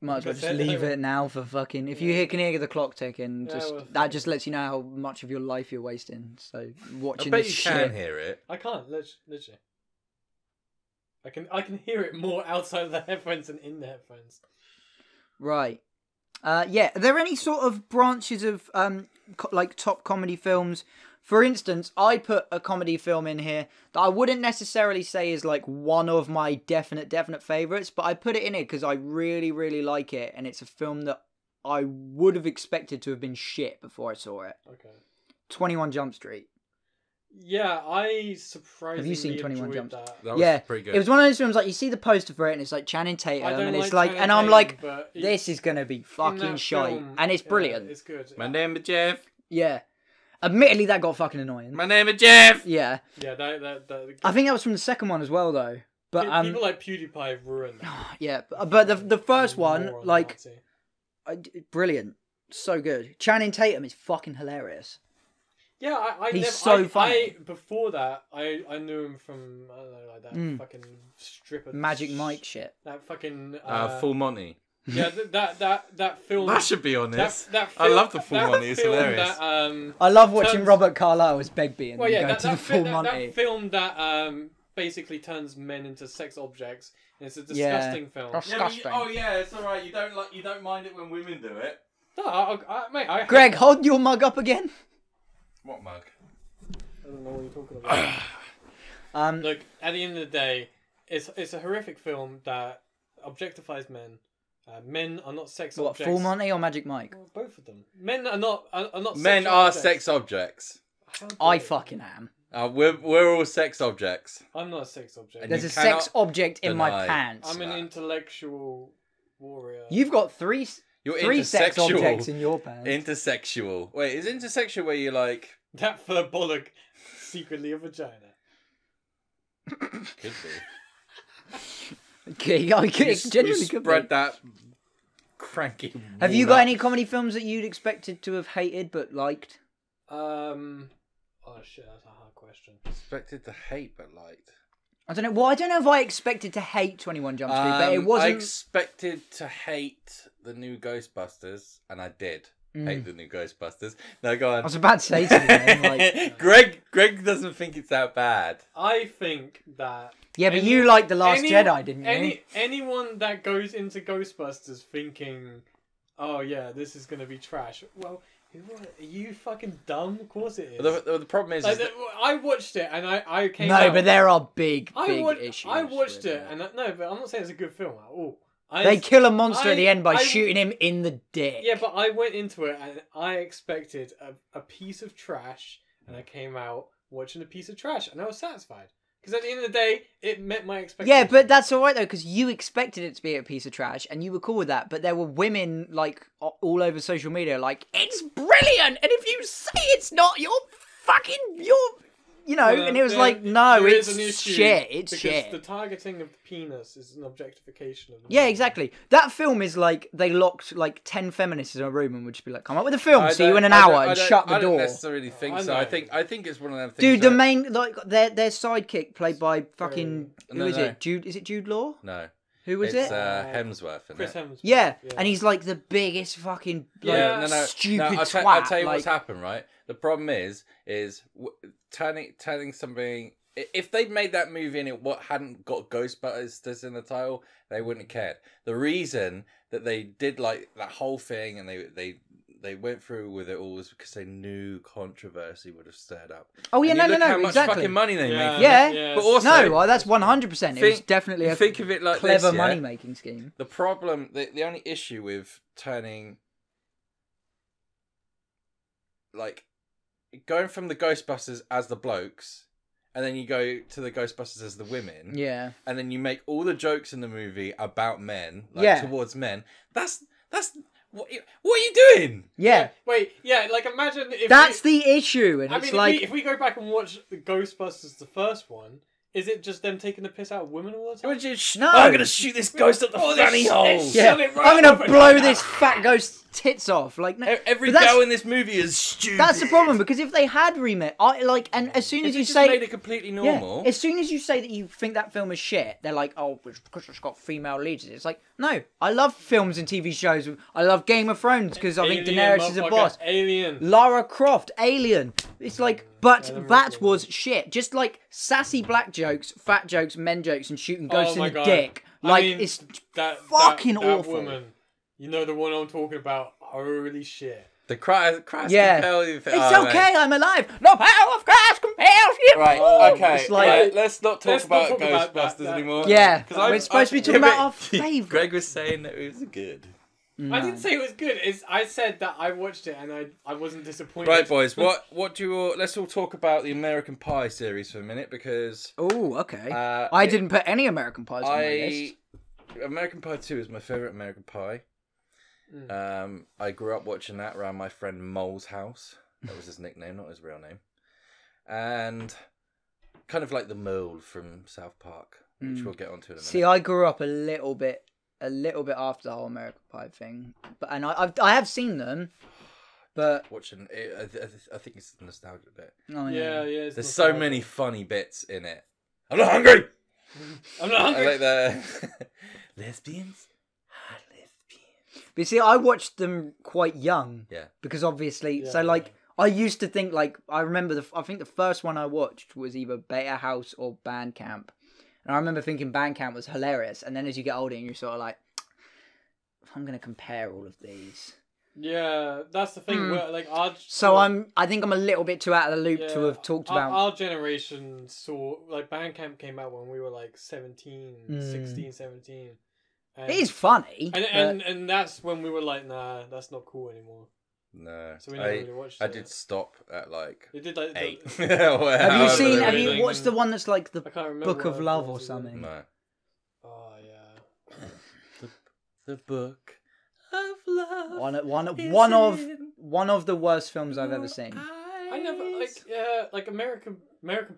Might as well Just just say leave no. it now for fucking. If you can hear the clock ticking, Yeah, just well, that just lets you know how much of your life you're wasting. So I watching bet this you can shit. hear it. I can't, literally. I can hear it more outside of the headphones than in the headphones. Right. Yeah. Are there any sort of branches of like top comedy films? For instance, I put a comedy film in here that I wouldn't necessarily say is like one of my definite favorites, but I put it in here because I really, really like it, and it's a film that I would have expected to have been shit before I saw it. Okay. 21 Jump Street. Yeah, I surprisingly Have you seen 21 enjoyed Jump that. That was Yeah, pretty good. it was one of those films like you see the poster for it and it's like Channing Tatum I don't and it's like like, Channing and I'm Tatum, like, but this is gonna be in fucking that shite, film, and it's yeah, brilliant. it's good. My name is Jeff. Yeah, admittedly that got fucking annoying. My name is Jeff. Yeah, Yeah, that I think that was from the second one as well though. But people like PewDiePie have ruined that. yeah, but the first one, Moron like, Nazi. brilliant, so good. Channing Tatum is fucking hilarious. Yeah, I He's never, so funny. before that, I knew him from I don't know, like that fucking stripper Magic Mike shit. That fucking Full Monty. Yeah, that film. That should be on this. That I film, love the Full that Monty. It's film hilarious. That, I love watching turns- Robert Carlyle as Begbie and Well, then yeah, go that, to the that, Full fi- Monty. that film that basically turns men into sex objects. And it's a disgusting film. Disgusting. It's all right. You don't mind it when women do it. No, mate, I hate Greg, that. hold your mug up again. What mug? I don't know what you're talking about. Look, at the end of the day, it's a horrific film that objectifies men. Men are not sex What, objects. Full Monty or Magic Mike? Well, both of them. Men are not. Men sexual are objects. sex objects. How dare I you. fucking am. We're all sex objects. I'm not a sex object. And There's you a sex cannot object in my deny. pants. I'm an that. intellectual warrior. You've got three sex intersexual. objects in your pants. Intersexual. Wait, is intersexual where you like? That fur bollock secretly a vagina. Could be. Okay, I could, it genuinely you could spread be. that cranky. Have you got walnut. any comedy films that you'd expected to have hated but liked? Oh shit, that's a hard question. Expected to hate but liked? I don't know. Well, I don't know if I expected to hate 21 Jump Street, but it I wasn't. expected to hate the new Ghostbusters, and I did hate the new Ghostbusters. No, go on. I was about to say something. Like, Greg doesn't think it's that bad. I think that. yeah, but you liked The Last Jedi, didn't you? Anyone that goes into Ghostbusters thinking, oh yeah, this is gonna be trash. Well, are you fucking dumb? Of course it is. The problem is, Like, that I watched it and I came No, out. but there are big I issues. watched with it and no, but I'm not saying it's a good film at all. They kill a monster at the I- end by I- shooting him in the dick. Yeah, but I went into it and I expected a piece of trash, and I came out watching a piece of trash, and I was satisfied because at the end of the day, it met my expectations. Yeah, but that's all right though, because you expected it to be a piece of trash, and you were cool with that. But there were women like all over social media, like it's brilliant, and if you say it's not, you're Well, and it was there- like, no, there is it's an issue shit, it's because shit. the targeting of the penis is an objectification of the Yeah, man. exactly. That film is like they locked like 10 feminists in a room and would just be like, "Come up with a film, I see you in don't- an I hour, don't- I and don't- shut the I don't door." necessarily think I so. know. I think it's one of them things. Dude, the that- main like their sidekick played by fucking who No, is no. it? Jude? Is it Jude Law? No, Who was it's it? Hemsworth. Isn't Chris it? Hemsworth. Yeah, and he's like the biggest fucking like, Yeah. stupid I'll twat. I'll tell you like, what's happened, right? The problem is turning something. If they'd made that movie and it hadn't got Ghostbusters in the title, they wouldn't have cared. The reason that they did like that whole thing and they went through with it all was because they knew controversy would have stirred up. Oh yeah, And no, you no, look no, how much exactly. fucking money they Yeah. make. Yeah, Yeah. But also, no, well, that's 100%. It was definitely a think of it like clever this, yeah? money making scheme. The problem, the only issue with turning, like, going from the Ghostbusters as the blokes, and then you go to the Ghostbusters as the women, Yeah. and then you make all the jokes in the movie about men, like Yeah. towards men. That's what are you doing? Yeah. Wait, yeah, like imagine if That's the issue, and I it's mean, like if we go back and watch the Ghostbusters, the first one, is it just them taking the piss out of women all the time? No. I'm gonna shoot this ghost up the Oh, this fanny shit. hole. Yeah. yeah, shove it right I'm gonna up blow and- this fat ghost tits off. Like no, Every but that's- girl in this movie is stupid. That's the problem, because if they had remade, and as soon If as you you just say made it completely yeah, normal. as soon as you say that you think that film is shit, they're like, oh, it's because it's got female leads. It's like, no, I love films and TV shows. I love Game of Thrones because I think Alien, Daenerys is a motherfucker, boss. Alien. Lara Croft, Alien. It's like, but Ellen that Ripley. was shit. Just like sassy black jokes, fat jokes, men jokes, and shooting ghosts Oh my in the God. dick. I Like, mean, it's that awful. woman, you know the one I'm talking about. Holy shit! The Christ Yeah. compel you. it's okay, I'm alive. No power of Christ compels you. Right, Oh, okay. it's like- right, let's not talk Let's not about talk about Ghostbusters that. anymore. Yeah, 'Cause we're supposed to be talking about our but favourite. Greg was saying that it was good. I didn't say it was good. I said that I watched it and I wasn't disappointed. Right, boys. What do you all? Let's all talk about the American Pie series for a minute because Oh, okay. Uh, I didn't put any American pies on my list. American Pie 2 is my favorite American Pie. I grew up watching that around my friend Mole's house. That was his nickname, not his real name. And kind of like the mole from South Park, which we'll get onto in a minute. See, I grew up a little bit after the whole American Pie thing, but I have seen them, but Watching it, I think it's the nostalgia bit. oh, Yeah, yeah. it's There's so nostalgic. many funny bits in it. I'm not hungry. I'm not I hungry. like the lesbians. Lesbians. But you see, I watched them quite young. Yeah. Because obviously, Yeah, so like, I used to think like, I remember I think the first one I watched was either Beta House or Bandcamp. And I remember thinking Bandcamp was hilarious. And then as you get older, you're sort of like, I'm going to compare all of these. Yeah, that's the thing. Where, like, So I think I'm a little bit too out of the loop to have talked about. Our generation saw, like, Bandcamp came out when we were like 16, 17. And, It is funny. and that's when we were like, nah, that's not cool anymore. No, So we never really watched I it. did stop at like It did like 8. Have you seen? Have really- you? What's the one that's like the I can't remember Book what of it Love was or again. something? No, Oh yeah. the book of love. One of the worst films I've ever seen. I never like American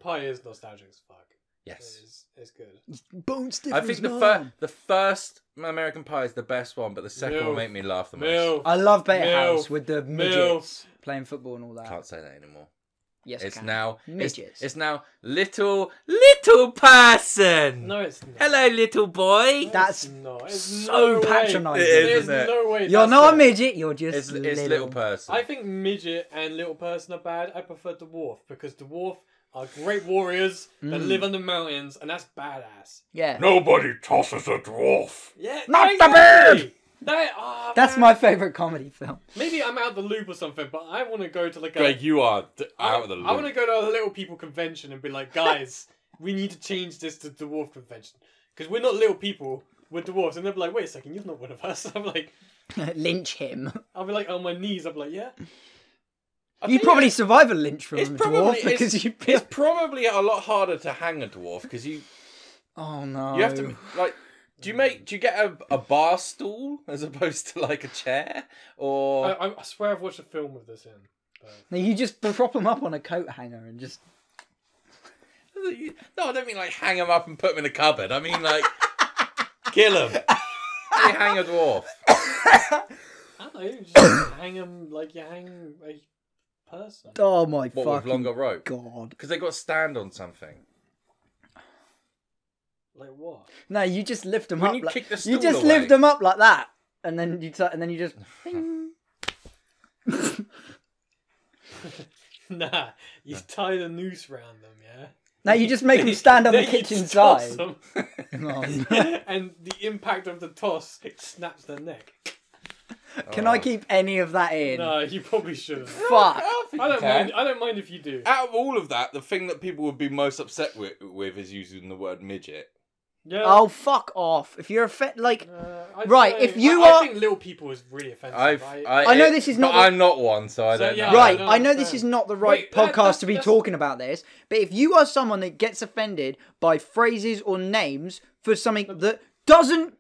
Pie is nostalgic as fuck. Yes. It's good. Bone stiff I as think mum. the first American Pie is the best one, but the second one Milf. made me laugh the most. Milf. I love Beta Milf. House with the midgets playing football and all that. Can't say that anymore. Yes, It's can. now midgets. It's now little person. No, it's not. Hello, little boy. That's no, it's so no way. patronising. It is, There's isn't it? no way. You're that's not a it. midget. You're just It's little person. I think midget and little person are bad. I prefer dwarf because dwarf are great warriors that live on the mountains, and that's badass. Yeah. Nobody tosses a dwarf. Yeah, Not the exactly. bird! That's Man. my favourite comedy film. Maybe I'm out the loop or something, but I want to go to like a. Greg, you are out of the I want to loop. go to a little people convention and be like, guys, we need to change this to dwarf convention because we're not little people, we're dwarfs, and they'll be like, wait a second, you're not one of us. I'm like, Lynch him. I'll be like on my knees. I'll be like, yeah. You'd probably survive a lynch from a dwarf because it's, you. it's probably a lot harder to hang a dwarf because you Oh no! have to like. Do you get a bar stool as opposed to like a chair or? I swear I've watched a film with this in. But... No, you just prop them up on a coat hanger and just. No, I don't mean like hang them up and put them in a cupboard. I mean like kill them. You hang a dwarf. I don't know, you just hang them like you hang a person. Oh my What with fucking longer rope? god! Because they got to stand on something. Like what? No, you just lift them When up. you like, kick the you stool just away. lift them up like that, and then you just. Bing. Nah, you tie the noose round them, yeah. Now you just make them stand on the Then you kitchen toss side. them, Oh, no. and the impact of the toss snaps their neck. Can I keep any of that in? No, you probably shouldn't. Fuck. I don't mind. I don't mind if you do. Out of all of that, the thing that people would be most upset with is using the word midget. Yeah. Oh, fuck off! If you're like, I Right, don't know. if you I are- think little people is really offensive. I know this is not But the- I'm not one, so I So, don't yeah, know. right, no, I know I'm this saying- is not the right Wait, that- podcast to be that's- talking about this, but if you are someone that gets offended by phrases or names for something that doesn't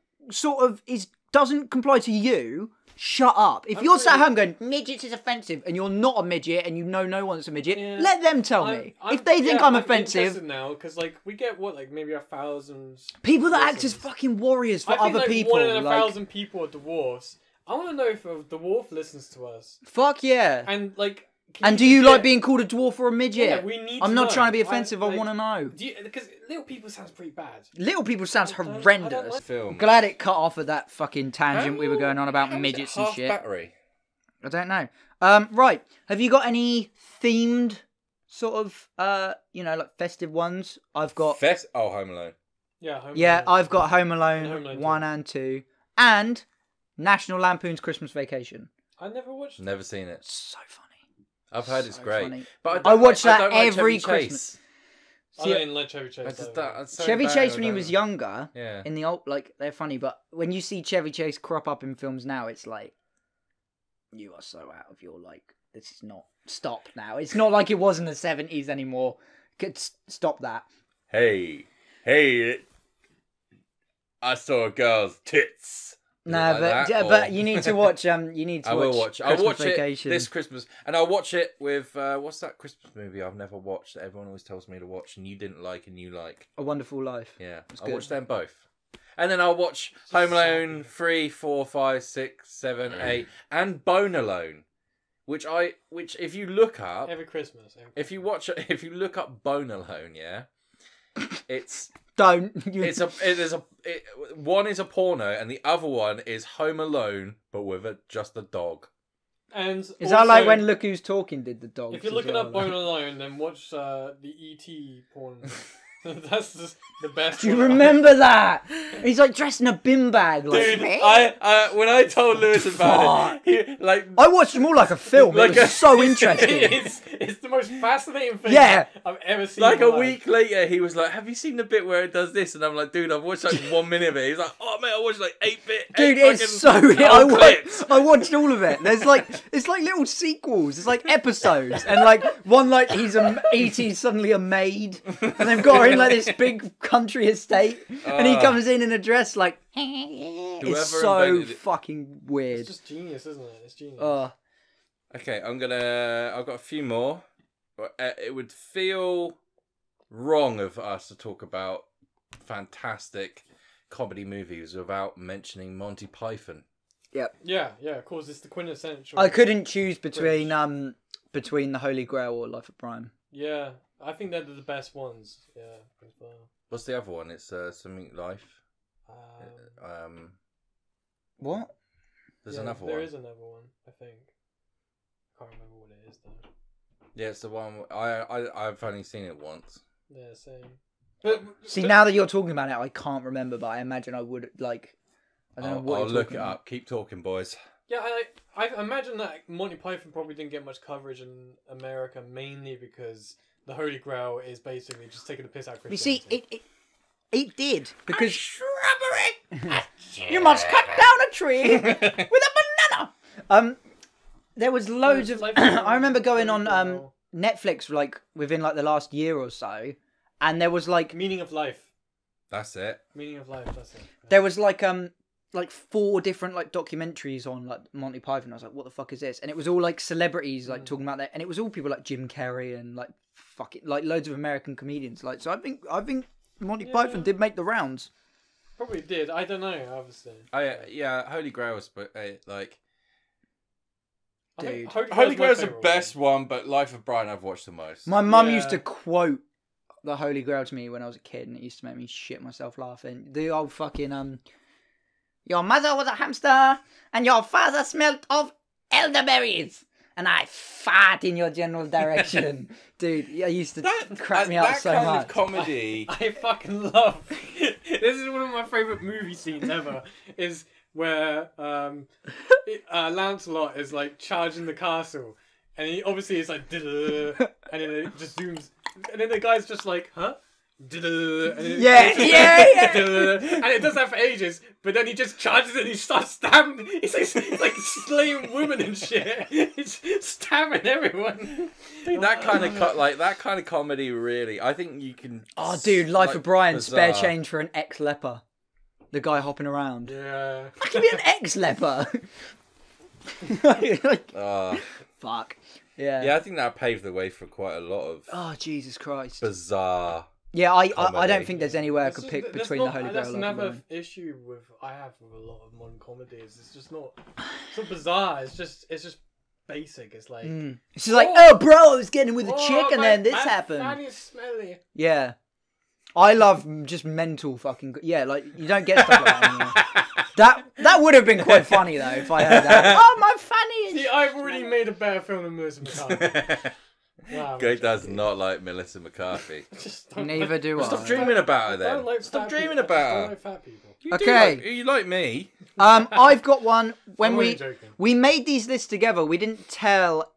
doesn't comply to you, shut up. If I'm you're sat really- home going, midgets is offensive, and you're not a midget and you know no one's a midget, Yeah. let them tell me. If they think I'm offensive, interested now because like we get what like maybe 1,000 people that act as listens. fucking warriors for I think other like people, 1 in like, 1,000 people are dwarves. I want to know if a dwarf listens to us fuck yeah. and like. And do you like being called a dwarf or a midget? Yeah, we need I'm to not know. trying to be offensive, I like, want to know. Because little people sounds pretty bad. Little people sounds I don't horrendous. like- Film. Glad it cut off at that fucking tangent we were going on about How is it midgets and half shit. Battery. I don't know. Right. Have you got any themed sort of like festive ones? I've got Home Alone. Yeah. Home yeah, Alone. I've got Home Alone, Home Alone 1 and 2 and National Lampoon's Christmas Vacation. I never watched. Never seen it. So funny. I've heard it's So great. funny. But I watch that don't like every Chevy Christmas. Chase. I See, didn't like Chevy Chase. I just either. that's so Chevy bad, Chase I when he don't- was younger, Yeah. in the old, like, they're funny, but when you see Chevy Chase crop up in films now, it's like, you are so out of your, like, this is not, stop now. It's not like it was in the 70s anymore. Stop that. Hey, I saw a girl's tits. Is it No, like but that, but or- you need to watch. You need to I watch. will watch. I'll Christmas watch Vacation. it this Christmas, and I'll watch it with what's that Christmas movie I've never watched that everyone always tells me to watch, and you didn't like, and you like. A Wonderful Life. Yeah, I'll good. watch them both, and then I'll watch Home Alone 3, 4, 5, 6, 7, 8, and Bone Alone, which if you look up, Every Christmas. if you look up Bone Alone, yeah, It's Don't. one is a porno and the other one is Home Alone but with just a dog. And Is that like when Look Who's Talking did the dogs? if you're looking up Bone Alone, then watch the ET porn. That's just the best. Do you one. remember that? He's like dressed in a bin bag. Like, Dude, I when I told Lewis about it, he, like I watched them all like a film. Like it was so interesting. It's the most fascinating thing Yeah. I've ever seen. like in a my life. week later, he was like, "Have you seen the bit where it does this?" And I'm like, "Dude, I've watched like 1 minute of it." He's like, "Oh mate, I watched like 8-bit." Dude, 8 it's so. fucking I watched all of it. There's like it's like little sequels. It's like episodes, and like one like he's E.T.'s suddenly a maid, and they've got her in like this big country estate, and he comes in a dress like. Whoever It's so invented it- fucking weird. It's just genius, isn't it? It's genius. Okay, I've got a few more. But, it would feel wrong of us to talk about fantastic comedy movies without mentioning Monty Python. Yeah, of course, it's the quintessential. I couldn't choose between the Holy Grail or Life of Brian. Yeah, I think they're the best ones. Yeah, as well. What's the other one? It's something life. What? There's yeah, another one. There is another one, I think. I can't remember what it is though. Yeah, it's the one I've only seen it once. Yeah, same. But See, now that you're talking about it, I can't remember, but I imagine I would like. I don't know what I'll you're look talking it about. up. Keep talking, boys. yeah, I imagine that Monty Python probably didn't get much coverage in America, mainly because the Holy Grail is basically just taking the piss out of You see, Christianity. it did because Shrubbery. you must cut down a tree with a banana. There was loads of. I remember going on Netflix like within like the last year or so, and there was like Meaning of Life. That's it. Meaning of Life. That's it. there was like 4 different like documentaries on like Monty Python. I was like, what the fuck is this? And it was all like celebrities like talking about that, and it was all people like Jim Carrey and like fucking like loads of American comedians. Like, so I think Monty Python did make the rounds. Probably did. I don't know. Obviously. Yeah, Holy Grail is like I think Dude. Holy my Grail's the favourite best one, but Life of Brian I've watched the most. My mum Yeah. used to quote the Holy Grail to me when I was a kid, and it used to make me shit myself laughing. The old fucking your mother was a hamster, and your father smelt of elderberries, and I fart in your general direction. Dude, I used to crack me up that so kind much. of comedy. I fucking love. This is one of my favorite movie scenes ever. Is where Lancelot is like charging the castle, and he obviously is like, and then it just zooms, and then the guy's just like, huh? And then Yeah. and it does that for ages, but then he just charges and he starts stabbing. He's like slaying women and shit. He's stabbing everyone. that kind of comedy, really. I think you can. Oh, dude, Life like, of Brian, spare bizarre. change for an ex-leper. The guy hopping around. Yeah. I can be an ex-leper. Like, fuck. Yeah. Yeah, I think that paved the way for quite a lot of Oh, Jesus Christ. bizarre. Yeah, I comedy. don't think there's anywhere I could That's pick just- between that's the Holy not- Grail That's and Life of another Brian. issue I have with a lot of modern comedies. It's just not. It's not bizarre. It's just basic. It's like. It's just like, oh, bro, I was getting with a "Oh, chick, and my- then this my happened. fanny's smelly. Yeah. I love just mental fucking. Yeah, like, you don't get stuff like that anymore. That would have been quite funny, though, if I heard that. Oh, my fanny is. See, I've already made a better film than Melissa McCarthy. Wow. Guy does not like Melissa McCarthy. Just don't Neither like- do I. Stop dreaming about her I then. don't like Stop fat dreaming people. I about don't her. like fat people. You do Okay. you like me? I've got one. When I'm we only joking. we made these lists together, we didn't tell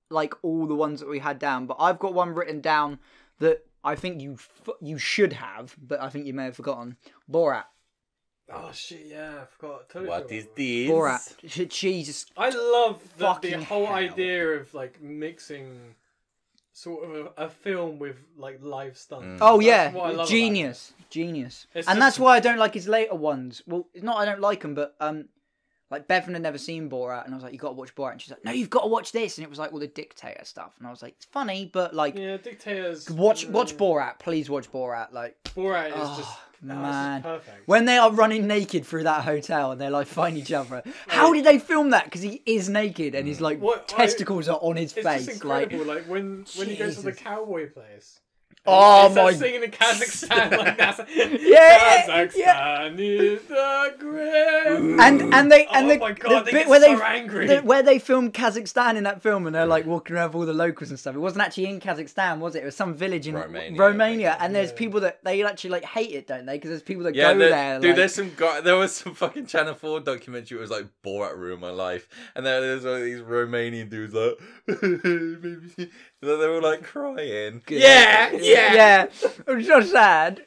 like all the ones that we had down, but I've got one written down that I think you should have, but I think you may have forgotten. Borat. Oh shit! Yeah, I forgot. Totally What forgot is about this? Borat. Jesus. I love the Fucking whole hell. idea of like mixing sort of a film with like live stunts. Oh That's yeah, what I love about genius. It's And just- that's why I don't like his later ones. Well, it's not I don't like them, but like Bevan had never seen Borat, and I was like, you got to watch Borat, and she's like, no, you've got to watch this, and it was like all the dictator stuff, and I was like, it's funny, but like, Yeah, dictators. watch Borat, please watch Borat, like. Borat is Oh, just man. perfect. When they are running naked through that hotel and they're like find each other. How did they film that? Because he is naked and his like What- testicles are on his It's face. just Like, incredible. Like when he goes to the Jesus. cowboy place. Oh They start my- singing in Kazakhstan like that. Yeah, Kazakhstan is the great. And they Oh the, my God, the they bit get where so they angry. where they filmed Kazakhstan in that film and they're like walking around with all the locals and stuff. It wasn't actually in Kazakhstan, was it? It was some village in Romania, and there's Yeah. people that they actually like hate it, don't they? Because there's people that Yeah, go there. dude. Like, There's some guy. There was some fucking Channel 4 documentary. It was like Borat ruined my life, and there's all these Romanian dudes like, maybe they're all like crying. Yeah, yeah. yeah. I'm so sad.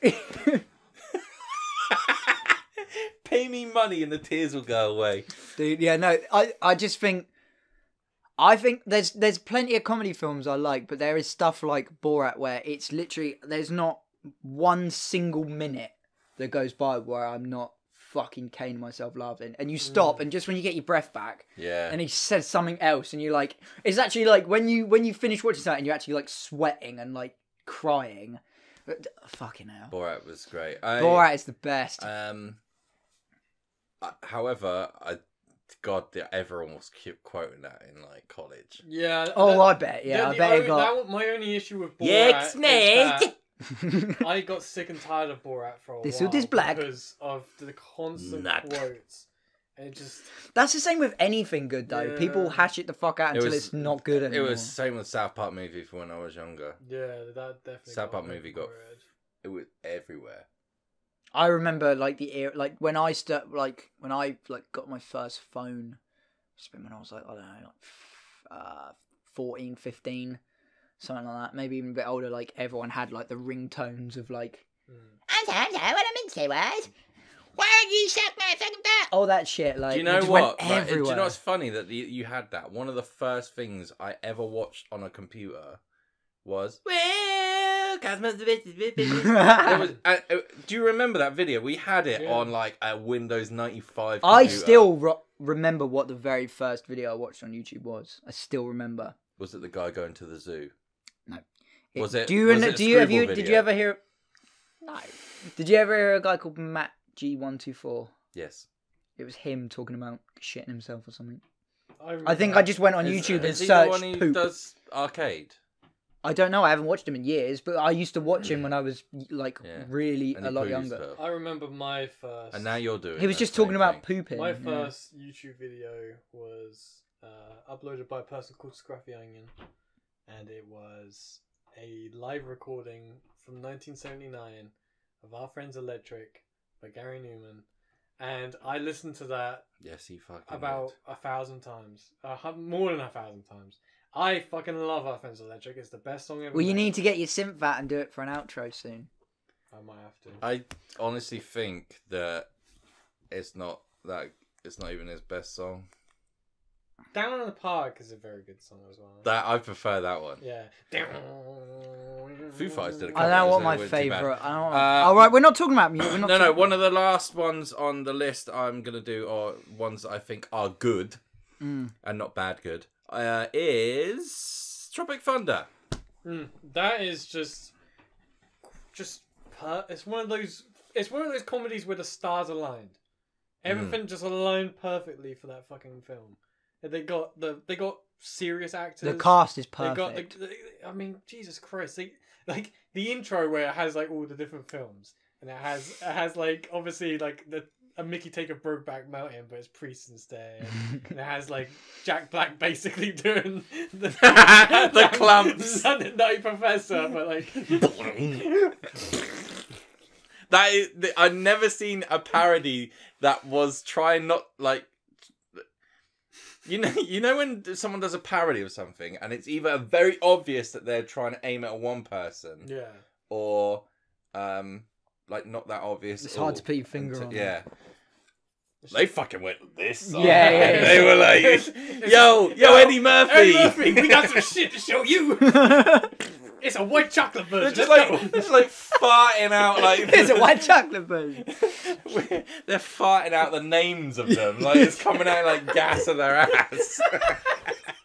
Pay me money and the tears will go away. Dude, yeah, no, I just think I think there's plenty of comedy films I like, but there is stuff like Borat where it's literally there's not one single minute that goes by where I'm not fucking caning myself laughing. And you stop and just when you get your breath back Yeah. and he says something else and you're like it's actually like when you finish watching that and you're actually like sweating and like crying. Fucking hell. Borat was great. Borat is the best. However, God, everyone was quoting that in like college. Yeah. Oh, I bet. Yeah, I bet it got. My only issue with Borat Yeah, is snake. that I got sick and tired of Borat for a This while suit is black. because of the constant Nut. quotes. And it just That's the same with anything good though. Yeah. People hash it the fuck out until was- it's not good It anymore. was same with South Park movie for when I was younger. that definitely. South Park got movie got- overrated. It was everywhere. I remember like the era, like when I got my first phone. It's been when I was like I don't know, like 14, 15, something like that. Maybe even a bit older. Like everyone had like the ringtones of like. I don't know what I meant to say was. Why don't you shut my fucking mouth? All that shit. Like Do you it know just what? went Like, do everywhere. you know what's funny that you had that? One of the first things I ever watched on a computer was. Well, Cosmos the bitch. It was, do you remember that video? We had it Yeah. on like a Windows 95 I computer. still remember what the very first video I watched on YouTube was. I still remember. Was it the guy going to the zoo? No. Was it? Do you? was it a Do you? Have you? Screwball Did video? you ever hear? No. Did you ever hear a guy called Matt G124? Yes. It was him talking about shitting himself or something. I remember think that. I just went on Is YouTube and he the one searched who poop. does arcade? I don't know. I haven't watched him in years, but I used to watch him when I was like Yeah. really And a he lot poos younger. stuff. I remember my first. And now you're doing. He was that just same talking about thing. pooping. My yeah. first YouTube video was uploaded by a person called Scruffy Onion, and it was a live recording from 1979 of Our Friends Electric by Gary Newman, and I listened to that Yes, he fucking. about 1,000 times, more than 1,000 times. I fucking love Our Friends Electric. It's the best song ever. Well, you made. need to get your synth out and do it for an outro soon. I might have to. I honestly think that it's not even his best song. Down in the Park is a very good song as well. That I prefer that one. Yeah. Foo Fighters did a I couple, don't know what isn't it? my It wasn't too bad. favourite. I don't. Uh, All right, we're not talking about music. We're not No, talking- one of the last ones on the list I'm gonna do, or ones that I think are good and not bad good, is Tropic Thunder. That is just it's one of those comedies where the stars aligned. Everything just aligned perfectly for that fucking film. They got serious actors. The cast is They perfect. got I mean, Jesus Christ! Like the intro where it has like all the different films, and it has like obviously like a Mickey take a Brokeback Mountain, but it's priests instead. And it has like Jack Black basically doing the clumps. Nutty Professor, but like That is, I've never seen a parody that was trying not like. You know when someone does a parody of something and it's either very obvious that they're trying to aim at one person, yeah. or like not that obvious. It's hard to put your finger on. Yeah. They fucking went with this. Yeah. They were like, yo, Eddie Murphy. Eddie Murphy, we got some shit to show you. It's a white chocolate version. They're Let's just like farting out like. It's a white chocolate version. They're farting out the names of them, like it's coming out like gas of their ass.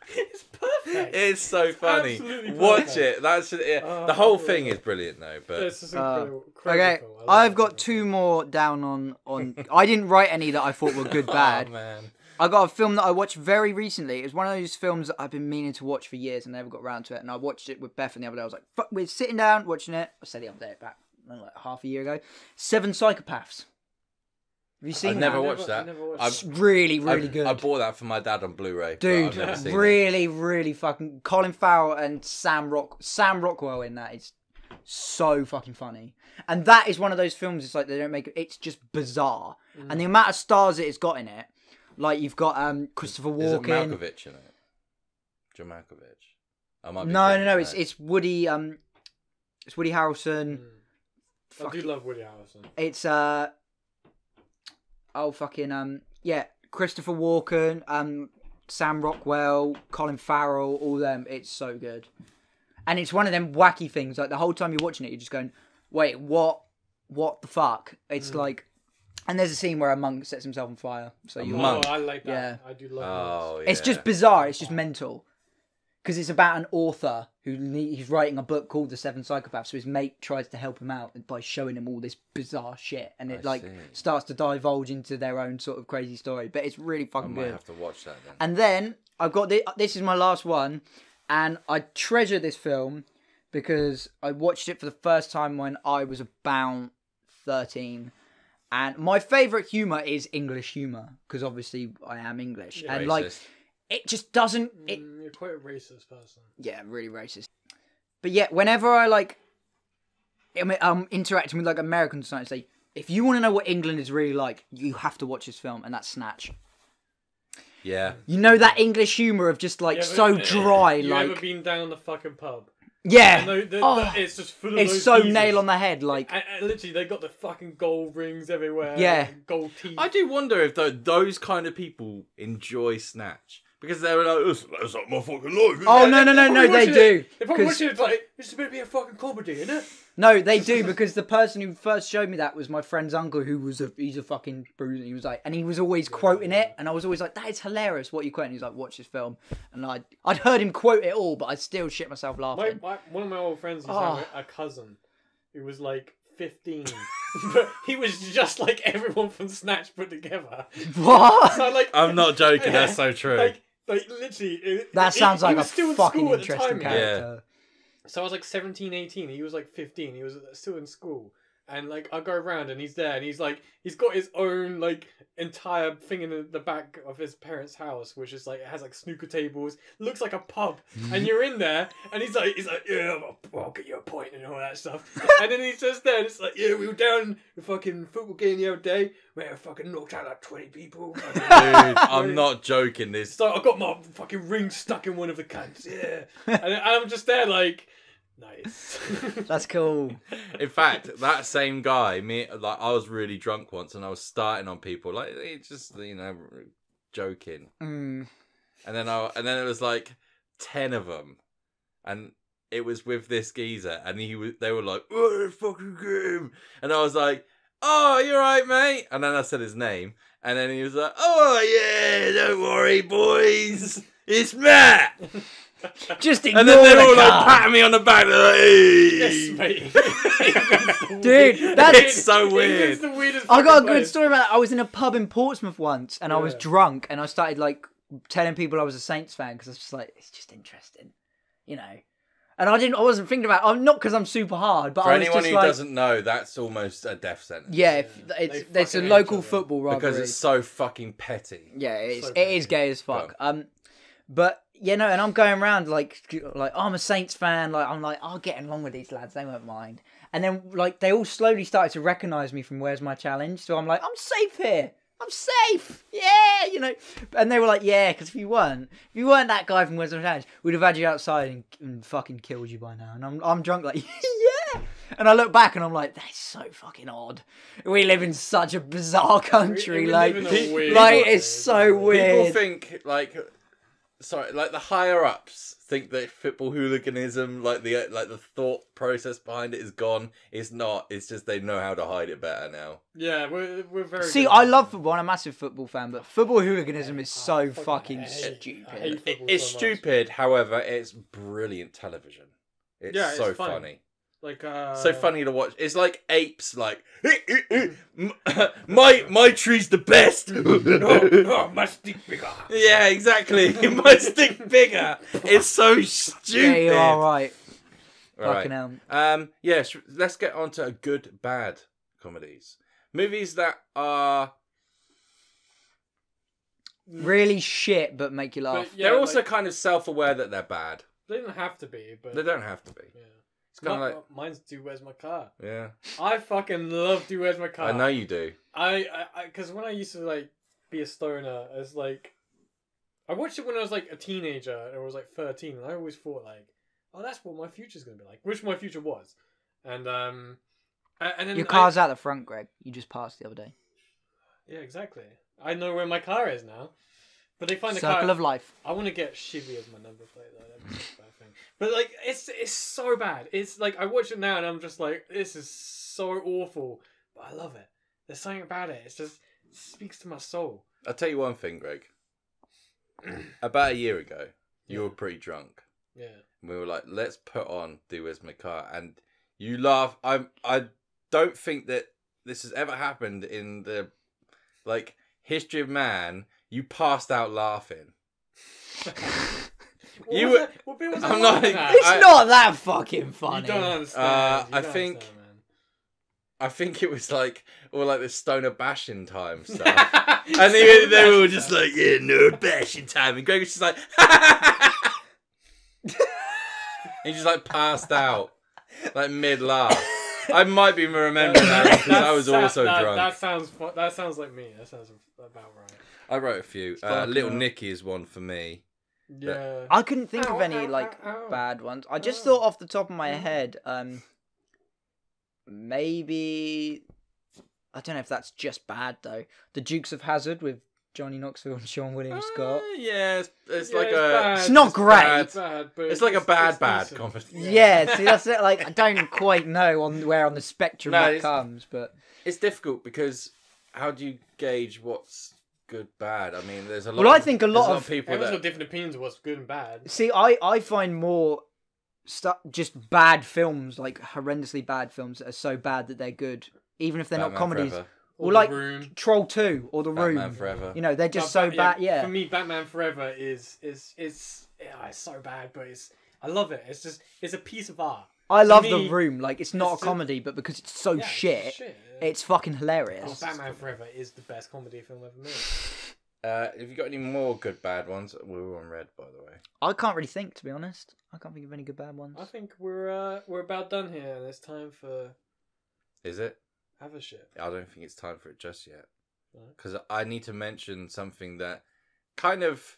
It's perfect. perfect. It's so funny. Absolutely Watch perfect. it. That's it. Oh, The whole I thing love is brilliant though. But It's just incredible. Okay, I've got two more down on. I didn't write any that I thought were good, bad. Oh man. I got a film that I watched very recently. It was one of those films that I've been meaning to watch for years and never got around to it. And I watched it with Beth the other day. I was like, fuck, we're sitting down watching it. I said the other day, back like half a year ago. Seven Psychopaths. Have you seen I've that? never watched that. It's really, really good. I bought that for my dad on Blu-ray. but Dude, I've never seen it. really, really fucking... Colin Farrell and Sam Rockwell in that is so fucking funny. And that is one of those films, it's like they don't make it... It's just bizarre. And the amount of stars it's got in it, like you've got Christopher Walken... Is it Malkovich in it? John Malkovich? I might be No, thinking that. it's Woody... it's Woody Harrelson. I do love Woody Harrelson. It's Christopher Walken, Sam Rockwell, Colin Farrell, all them. It's so good, and it's one of them wacky things. Like the whole time you're watching it, you're just going, "Wait, what the fuck?" It's like, and there's a scene where a monk sets himself on fire. So you, monk? Oh, I like that. Yeah. I do love Oh, those. yeah. it's just bizarre. It's just mental. Because it's about an author he's writing a book called The Seven Psychopaths. So his mate tries to help him out by showing him all this bizarre shit, and it I see. starts to divulge into their own sort of crazy story. But it's really I fucking might good. have to watch that then. And then I've got this is my last one, and I treasure this film because I watched it for the first time when I was about 13. And my favourite humour is English humour because obviously I am English, Yeah. and like Racist. it just doesn't. It You're quite a racist person. yeah, really racist. But yeah, whenever I like, interacting with like Americans, I say, if you want to know what England is really like, you have to watch this film, and that's Snatch. Yeah. You know that English humour of just like Yeah, so but- dry, You like ever been down the fucking pub? yeah, And Oh, it's just full of it's those so geezers. nail on the head, like And literally, they got the fucking gold rings everywhere. Yeah. and gold teeth. I do wonder if those kind of people enjoy Snatch. Because they were like, that's like my fucking life. isn't oh it?" no, they watching do. It, if I'm 'Cause- watching it, it's like, this is going to be a fucking comedy, isn't it? No, they do because the person who first showed me that was my friend's uncle, who was he's a fucking bruiser. He was like, and he was always quoting it, and I was always like, that is hilarious. What are you quoting? He's like, watch this film, and I'd heard him quote it all, but I still shit myself laughing. One of my old friends used to Oh. have a cousin who was like 15. But he was just like everyone from Snatch put together. What? So like, I'm not joking, that's so true. Like literally, That sounds like he a was still in fucking school at the interesting time, yeah. character. So I was like 17, 18. He was like 15. He was still in school. And like I go around and he's there and he's like he's got his own like entire thing in the back of his parents' house, which is like it has like snooker tables, looks like a pub, and you're in there and he's like yeah, I'll get you a point and all that stuff, and then he's just there and it's like yeah, we were down the fucking football game the other day where I fucking knocked out like 20 people. Dude, I'm not joking. This So I got my fucking ring stuck in one of the cunts, yeah, and I'm just there like. Nice. That's cool. In fact, that same guy, I was really drunk once, and I was starting on people, like it's just joking, Mm. and then it was like 10 of them, and it was with this geezer, and they were like, "Oh, fucking game," and I was like, "Oh, you're right, mate," and then I said his name, and then he was like, "Oh yeah, don't worry, boys, it's Matt." Just ignore And then they were all the like car. patting me on the back, they're like, "Hey." Yes, mate. Dude, that's It's so weird. It's the weirdest I got a fucking good place. story about that. I was in a pub in Portsmouth once, and I was Yeah. drunk, and I started like telling people I was a Saints fan because I was just like, it's just interesting, you know. And I wasn't thinking about. I'm not because I'm super hard, but For I was anyone just who like, doesn't know, that's almost a death sentence. yeah, They it's a fucking hate local each other. football rivalry. Because it's so fucking petty. Yeah, it is. So It is petty. gay as fuck. But you know, and I'm going around like oh, I'm a Saints fan. Like I'm like, I'll get along with these lads. They won't mind. And then like they all slowly started to recognise me from Where's My Challenge. So I'm like, I'm safe here. I'm safe. Yeah, you know. And they were like, yeah, because if you weren't that guy from Where's My Challenge, we'd have had you outside and fucking killed you by now. And I'm drunk like, yeah. And I look back and I'm like, that's so fucking odd. We live in such a bizarre country. We like, live in a weird like country, it's so isn't it? weird. People think, like, sorry, like the higher ups think that football hooliganism, like the thought process behind it, is gone. It's not. It's just they know how to hide it better now. Yeah, we're very. See, good I at love that. football. I'm a massive football fan, but football hooliganism is so fucking I hate stupid. football It's so much. stupid. However, it's brilliant television. It's Yeah, it's so funny. funny. Like So funny to watch. It's like apes, like my tree's the best. Oh, my stick bigger. Yeah, exactly. My stick bigger. It's so stupid. Yeah, you are right. All Fucking right. hell. Yes. Let's get on to good, bad comedies. Movies that are Really shit, but make you laugh. But, yeah, they're also like, kind of self-aware that they're bad. they don't have to be, but They don't have to be. Yeah. It's kind of like Mine's Do Where's My Car? yeah. I fucking love Do Where's My Car. I know you do. Because when I used to like be a stoner, it's like I watched it when I was like a teenager and I was like 13, and I always thought like, oh, that's what my future's gonna be like, which my future was, and then Your car's out the front, Greg. You just passed the other day. yeah, exactly. I know where my car is now, but they find the Circle car. of life. I want to get Shivy as my number plate though. That'd be a bad thing. But like, it's so bad. It's like I watch it now and I'm just like, this is so awful, but I love it. There's something about it. It's just it speaks to my soul. I'll tell you one thing, Greg. About a year ago, you were pretty drunk. Yeah. And we were like, let's put on Do Where's My Car, and you laugh. I don't think that this has ever happened in the like history of man. You passed out laughing. You were- What bit was I'm I'm not- not. It's not that fucking funny. You don't understand. I think- I think it was like all like the stoner bashing time stuff. and And they were all just like, yeah, no bashing time. And Greg was just like, he just like passed out, like mid laugh. I might be remembering that because I was also drunk. That sounds like me. That sounds about right. I wrote a few. Fucking Little hell. Nicky is one for me. Yeah. I couldn't think of Ow, any ow, like ow, ow. bad ones. I just Ow. thought off the top of my head, maybe I don't know if that's just bad though. The Dukes of Hazzard with Johnny Knoxville and Sean William Scott. Yeah, it's Yeah, like it's a. bad. It's not great. bad. It's bad, but It's like a bad decent. comedy. Yeah, see that's it. Like I don't quite know where on the spectrum No, that it's- comes, but It's difficult because how do you gauge what's good, bad? I mean, there's a lot. Well, I of- think a there's lot of people Everyone's got that. different opinions of what's good and bad. see, I find more just bad films, like horrendously bad films that are so bad that they're good, even if they're not Batman comedies. Forever. Or The like Room. Troll 2 or The Batman Room. Forever. You know, they're just No, so bad. Yeah. For me, Batman Forever is it's so bad, but I love it. It's a piece of art. I To love me, The Room. Like, it's not it's a a- comedy, but because it's so Yeah, shit, it's fucking hilarious. Oh, Batman Forever is the best comedy film ever made. Have you got any more good, bad ones? We're on red, by the way. I can't really think, to be honest. I can't think of any good bad ones. I think we're about done here, and it's time for Is it? Havership. I don't think it's time for it just yet. Right. Because I need to mention something that kind of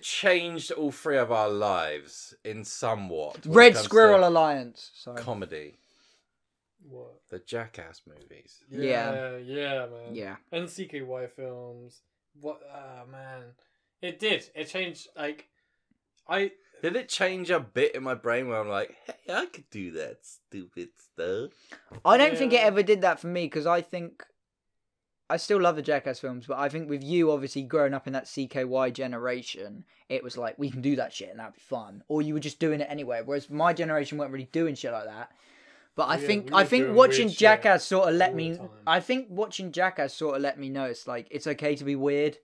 changed all three of our lives in somewhat. when it Red comes to Squirrel Alliance. Sorry. comedy. What? The Jackass movies. Yeah. Yeah, man. Yeah. And CKY films. What? Ah, man. It did. It changed. Like, Did it change a bit in my brain where I'm like, hey, I could do that stupid stuff? I don't think it Yeah. ever did that for me, because I think... I still love the Jackass films, but I think with you obviously growing up in that CKY generation, it was like, we can do that shit and that'd be fun. Or you were just doing it anyway, whereas my generation weren't really doing shit like that. But I Yeah, think we were doing watching weird shit Jackass sort of let all me... the time. I think watching Jackass sort of let me know it's like, it's okay to be weird.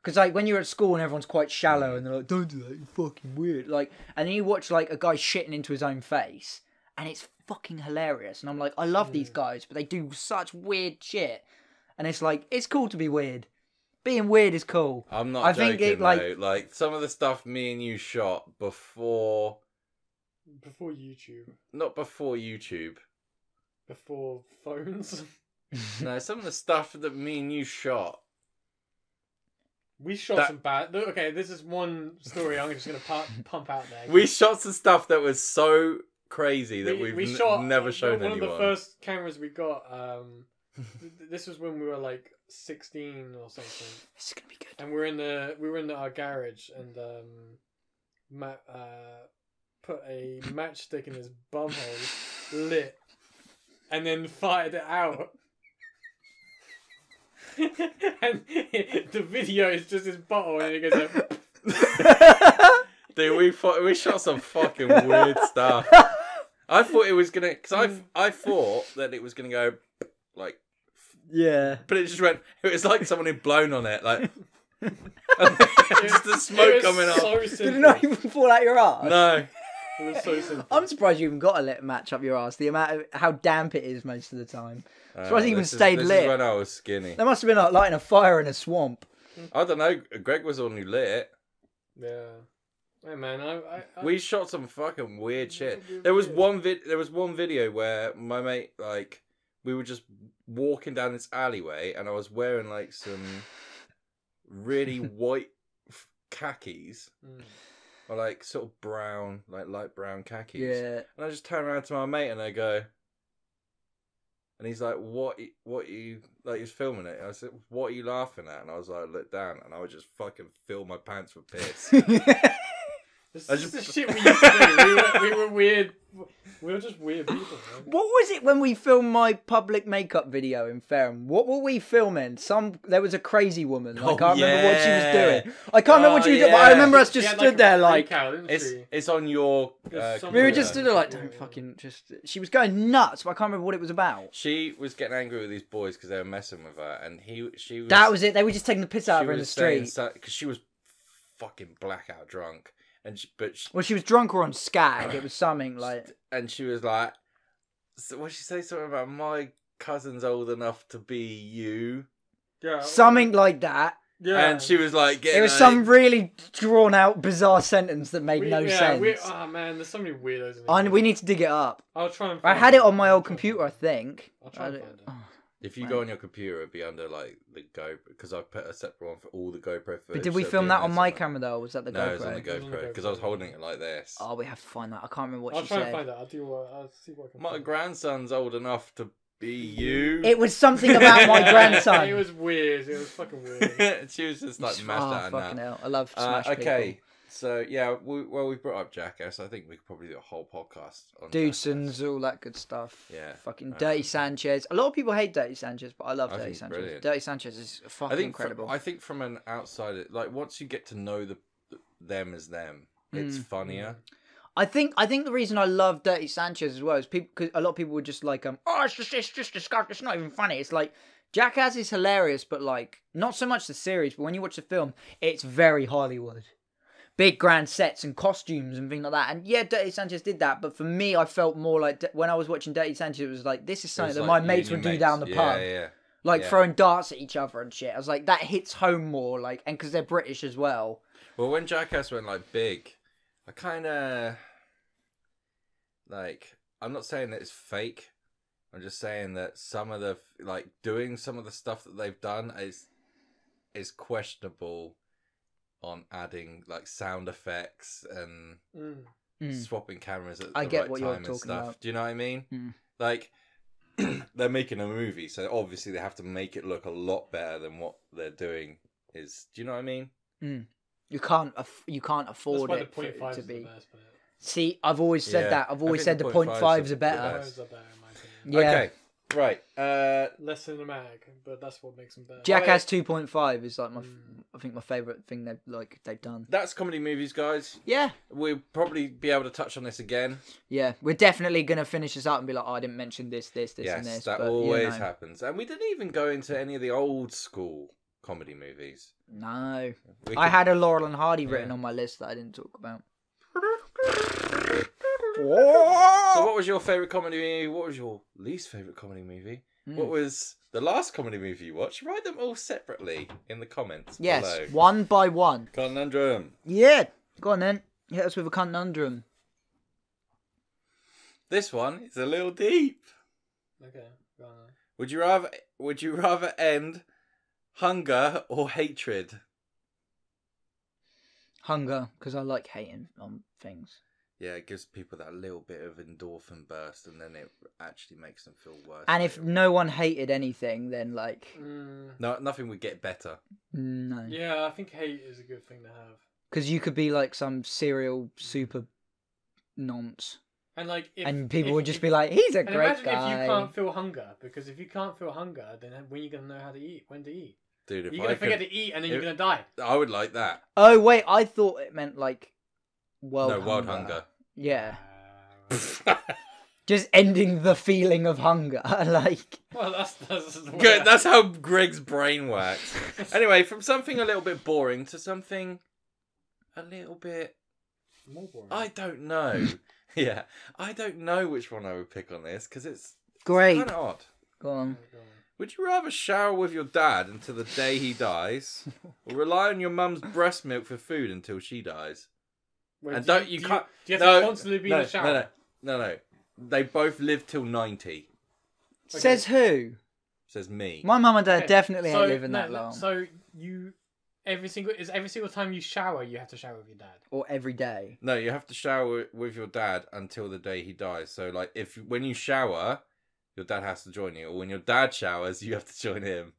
Because like when you're at school and everyone's quite shallow and they're like, don't do that, you're fucking weird. Like, and then you watch like a guy shitting into his own face and it's fucking hilarious. And I'm like, I love these guys, but they do such weird shit. And it's like, it's cool to be weird. Being weird is cool. I'm not I joking, think it, though. Like, some of the stuff me and you shot before... before YouTube, Not before YouTube. before phones, No, some of the stuff that me and you shot. we shot That- some bad. Look, okay, this is one story I'm just gonna pump out there. We shot some stuff that was so crazy that we've we shot never shown one anyone. of the first cameras we got. This was when we were like 16 or something, This is gonna be good. and we were in our garage, and Matt put a matchstick in his bumhole, lit, and then fired it out. And the video is just his bottle, and it goes like, Dude, we shot some fucking weird stuff. I thought it was gonna, because I thought that it was gonna go like, Yeah. but it just went. It was like someone had blown on it, like just the smoke coming off. so Did simple. it not even fall out your ass? No, It was so simple. I'm surprised you even got a lit match up your ass. The amount of how damp it is most of the time. Surprised it even stayed this lit. is when I was skinny. There must have been like lighting a fire in a swamp. I don't know. Greg was the one who lit it. Yeah. Hey man, I We shot some fucking weird shit. Weird There was videos. one video where my mate, like, we were just walking down this alleyway, and I was wearing like some really white khakis, or like sort of brown, like light brown khakis. Yeah. And I just turned around to my mate and I go, and he's like, "What you like?" He's filming it. And I said, "What are you laughing at?" And I was like, "Look down," and I would just fucking fill my pants with piss. This I is just- the shit we used to do. We were weird. We were just weird people, man. What was it when we filmed my public makeup video in Fareham? What were we filming? There was a crazy woman. I Oh, can't remember what she was yeah. doing. I can't remember what she was doing, but I yeah. remember us just She had, stood a there freak like. out, didn't she? It's on your. There's some- We were Yeah. just stood there like, don't Yeah. fucking just. She was going nuts, but I can't remember what it was about. She was getting angry with these boys because they were messing with her, and she was. That was it. They were just taking the piss out of her in the street. because she was fucking blackout drunk, and Well, she was drunk or on skag. It was something like. and she was like, so what did she say? Something about my cousin's old enough to be you, Yeah. Something like that. Yeah. and she was like, It was some really drawn out, bizarre sentence that made no sense. Oh man, there's so many weirdos in And we need to dig it up. I'll try and. I find had it on my I'll old try and computer, I find think. I'll try and find it. Oh. If you go on your computer, it'd be under like the GoPro, because I put a separate one for all the GoPro footage. But did we so it'd film be that a on mess my of it. camera though, or was that the No, GoPro? it was on the It was on the GoPro because I was GoPro. holding it like this. Oh, we have to find that. I can't remember what I'll she try and said. find it. I'll see what I can My find. grandson's old enough to be you. It was something about my grandson. It was weird. It was fucking weird. And she was just like mashed Oh, out of fucking that. hell. I love Smash Okay, people. so yeah, we brought up Jackass. I think we could probably do a whole podcast on Dudesons, all that good stuff. Yeah. Fucking Dirty Sanchez. A lot of people hate Dirty Sanchez, but I love I Dirty think it's Sanchez. brilliant. Dirty Sanchez is Jackass. fucking incredible. I think from an outsider, like once you get to know them as them, it's funnier. I think the reason I love Dirty Sanchez as well is because a lot of people were just like, oh, it's just disgusting. It's not even funny. It's like Jackass is hilarious, but like not so much the series, but when you watch the film, it's very Hollywood. Big grand sets and costumes and things like that. And yeah, Dirty Sanchez did that, but for me, I felt more like when I was watching Dirty Sanchez, it was like this is It something was that like my mates you and would your do down the mates. pub. Yeah. Like Yeah. throwing darts at each other and shit. I was like, that hits home more, like, and because they're British as well. Well, when Jackass went like big, I kind of like. I'm not saying that it's fake. I'm just saying that some of the like doing some of the stuff that they've done is questionable on adding like sound effects and swapping cameras at I the get right what time you're and talking stuff. about. Do you know what I mean? Mm. Like they're making a movie, so obviously they have to make it look a lot better than what they're doing is. Do you know what I mean? You can't That's afford why the it for it 0.5 to is the be. best bit. See, I've always said Yeah, that. I've I always think said the the 0.5s 0.5s are are better. the 0.5s are better in my opinion. Yeah. Okay. Right. Less cinematic, but that's what makes them better. Jackass 2.5 is like I think my favorite thing they've done. That's comedy movies, guys. Yeah. We'll probably be able to touch on this again. Yeah, we're definitely gonna finish this up and be like, oh, I didn't mention this, Yes, and this. that but, always happens. And we didn't even go into any of the old school comedy movies. No, We I could- had a Laurel and Hardy written Yeah. on my list that I didn't talk about. So what was your favourite comedy movie? What was your least favourite comedy movie? What was the last comedy movie you watched? Write them all separately in the comments Yes, below. one by one. Conundrum. Yeah, go on then. Hit us with a conundrum. This one is a little deep. Okay, go on. Would you rather end hunger or hatred? Hunger, because I like hating on things. Yeah, it gives people that little bit of endorphin burst, and then it actually makes them feel worse. And if no one hated anything, then like no, nothing would get better. no, Yeah, I think hate is a good thing to have. because you could be like some serial super nonce, And like, and people would just be like, "He's a and great imagine guy." if you can't feel hunger, because if you can't feel hunger, then when are you gonna know how to eat? When to eat? Dude, if You're I gonna forget could, to eat, and then you're gonna die. I would like that. Oh wait, I thought it meant like world World hunger. Yeah, just ending the feeling of hunger. Like, Well, that's the way Good. That's how Greg's brain works. Anyway, from something a little bit boring to something a little bit. more boring. I don't know. Yeah, I don't know which one I would pick on this because it's great. kind of odd. Go on. Would you rather shower with your dad until the day he dies, or rely on your mum's breast milk for food until she dies? Wait, And do don't you can't. do you have to constantly be in the shower? No. They both live till 90. Says who? Says me. My mum and dad Okay, definitely so, ain't living no, that long. So every single time you shower, you have to shower with your dad. Or every day. No, you have to shower with your dad until the day he dies. So, like, when you shower, your dad has to join you, or when your dad showers, you have to join him.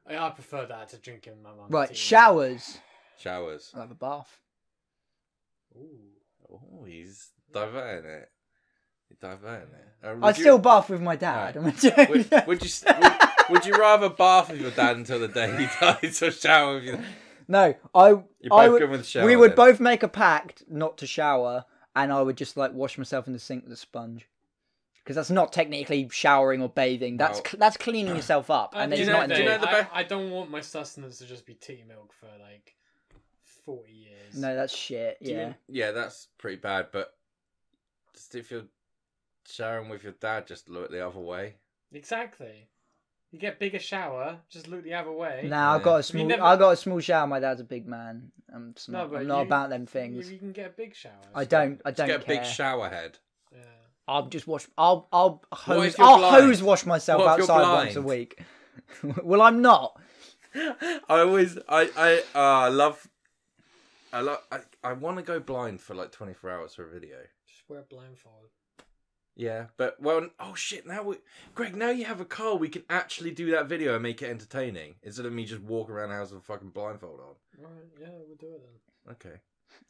I prefer that to drinking my mum's Right, tea. showers. Showers. I'll have a bath. Ooh. Oh, he's diverting it. He's diverting it. I'd still bath with my dad. Right. Would you rather bath with your dad until the day he dies, or shower with your? No, You're I both would. going with the shower. We would then. both make a pact not to shower, and I would just like wash myself in the sink with a sponge, because that's not technically showering or bathing. That's Well- that's cleaning yourself up, and Do it's you not know, do you know enjoyable. the I don't want my sustenance to just be tea milk for like 40 years. No, that's shit. Do you Yeah. mean- yeah, that's pretty bad. But just if you're showering with your dad, just look the other way. Exactly. You get bigger shower, just look the other way. Now I've got a small. never- I got a small shower. My dad's a big man. I'm No, but I'm not you- about them things. You can get a big shower. I don't Just care. get a big shower head. Yeah. I'll just wash. I'll hose. if you're I'll blind? hose wash myself What if you're outside once a blind? week. Well, I'm not. I want to go blind for like 24 hours for a video. Just wear a blindfold. Yeah, but oh shit! Greg, now you have a car. We can actually do that video and make it entertaining instead of me just walking around the house with a fucking blindfold on. Right, yeah, we'll do it then. Okay.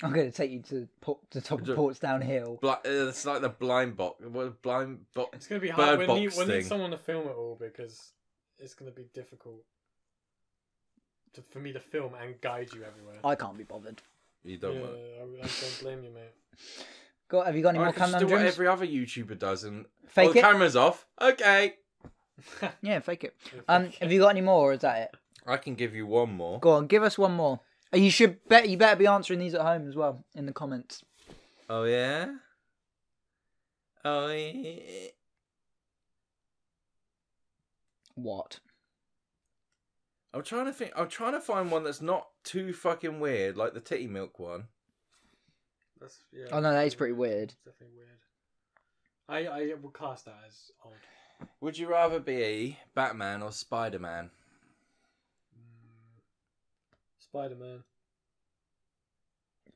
I'm going to take you to the top of Ports Downhill. It's like the blind box. Blind box. It's going to be hard. Bird We'll need box thing. someone to film it all because it's going to be difficult for me to film and guide you everywhere. I can't be bothered. You don't Yeah, want. I don't blame you, mate. Have you got any I more can just do what conundrums? every other YouTuber does and Fake the it? camera's off. Okay. Yeah, fake it. Have you got any more, or is that it? I can give you one more. Go on, give us one more. You better be answering these at home as well in the comments. Oh yeah. Oh yeah. What? I'm trying to think. I'm trying to find one that's not too fucking weird, like the titty milk one. That's, yeah, Oh no, that is pretty weird. It's definitely weird. I will class that as odd. Would you rather be Batman or Spider-Man? Spider-Man.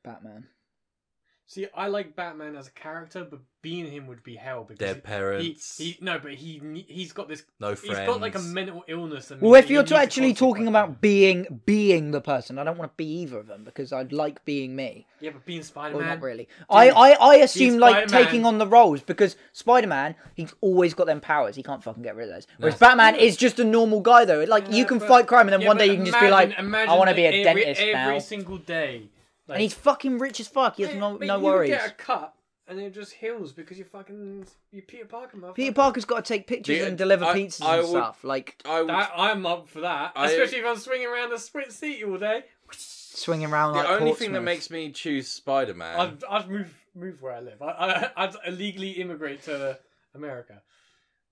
Batman. See, I like Batman as a character, but being him would be hell because Dead parents. he's got this. No He's friends. got like a mental illness. That Well, means if he you're needs a actually constant talking fight. about being the person, I don't want to be either of them because I'd like being me. Yeah, but being Well, Spider-Man. not really. I assume like Spider-Man- taking on the roles because Spider-Man, he's always got them powers. He can't fucking get rid of those. Whereas No. Batman is just a normal guy though. Like Yeah, you can but- fight crime and then Yeah, one day but you can just be like, imagine I want to be a every, dentist every now. single day. Like, And he's fucking rich as fuck. He has no you worries. get a cut and it just heals because you Peter Parker, motherfucker. Peter Parker's got to take pictures Yeah, and deliver I- pizzas I and would- stuff. Like I'm up for that, especially if I'm swinging around the sprint seat all day. swinging around like The only thing that Portsmouth. makes me choose Spider-Man. I'd move where I live. I'd illegally immigrate to America.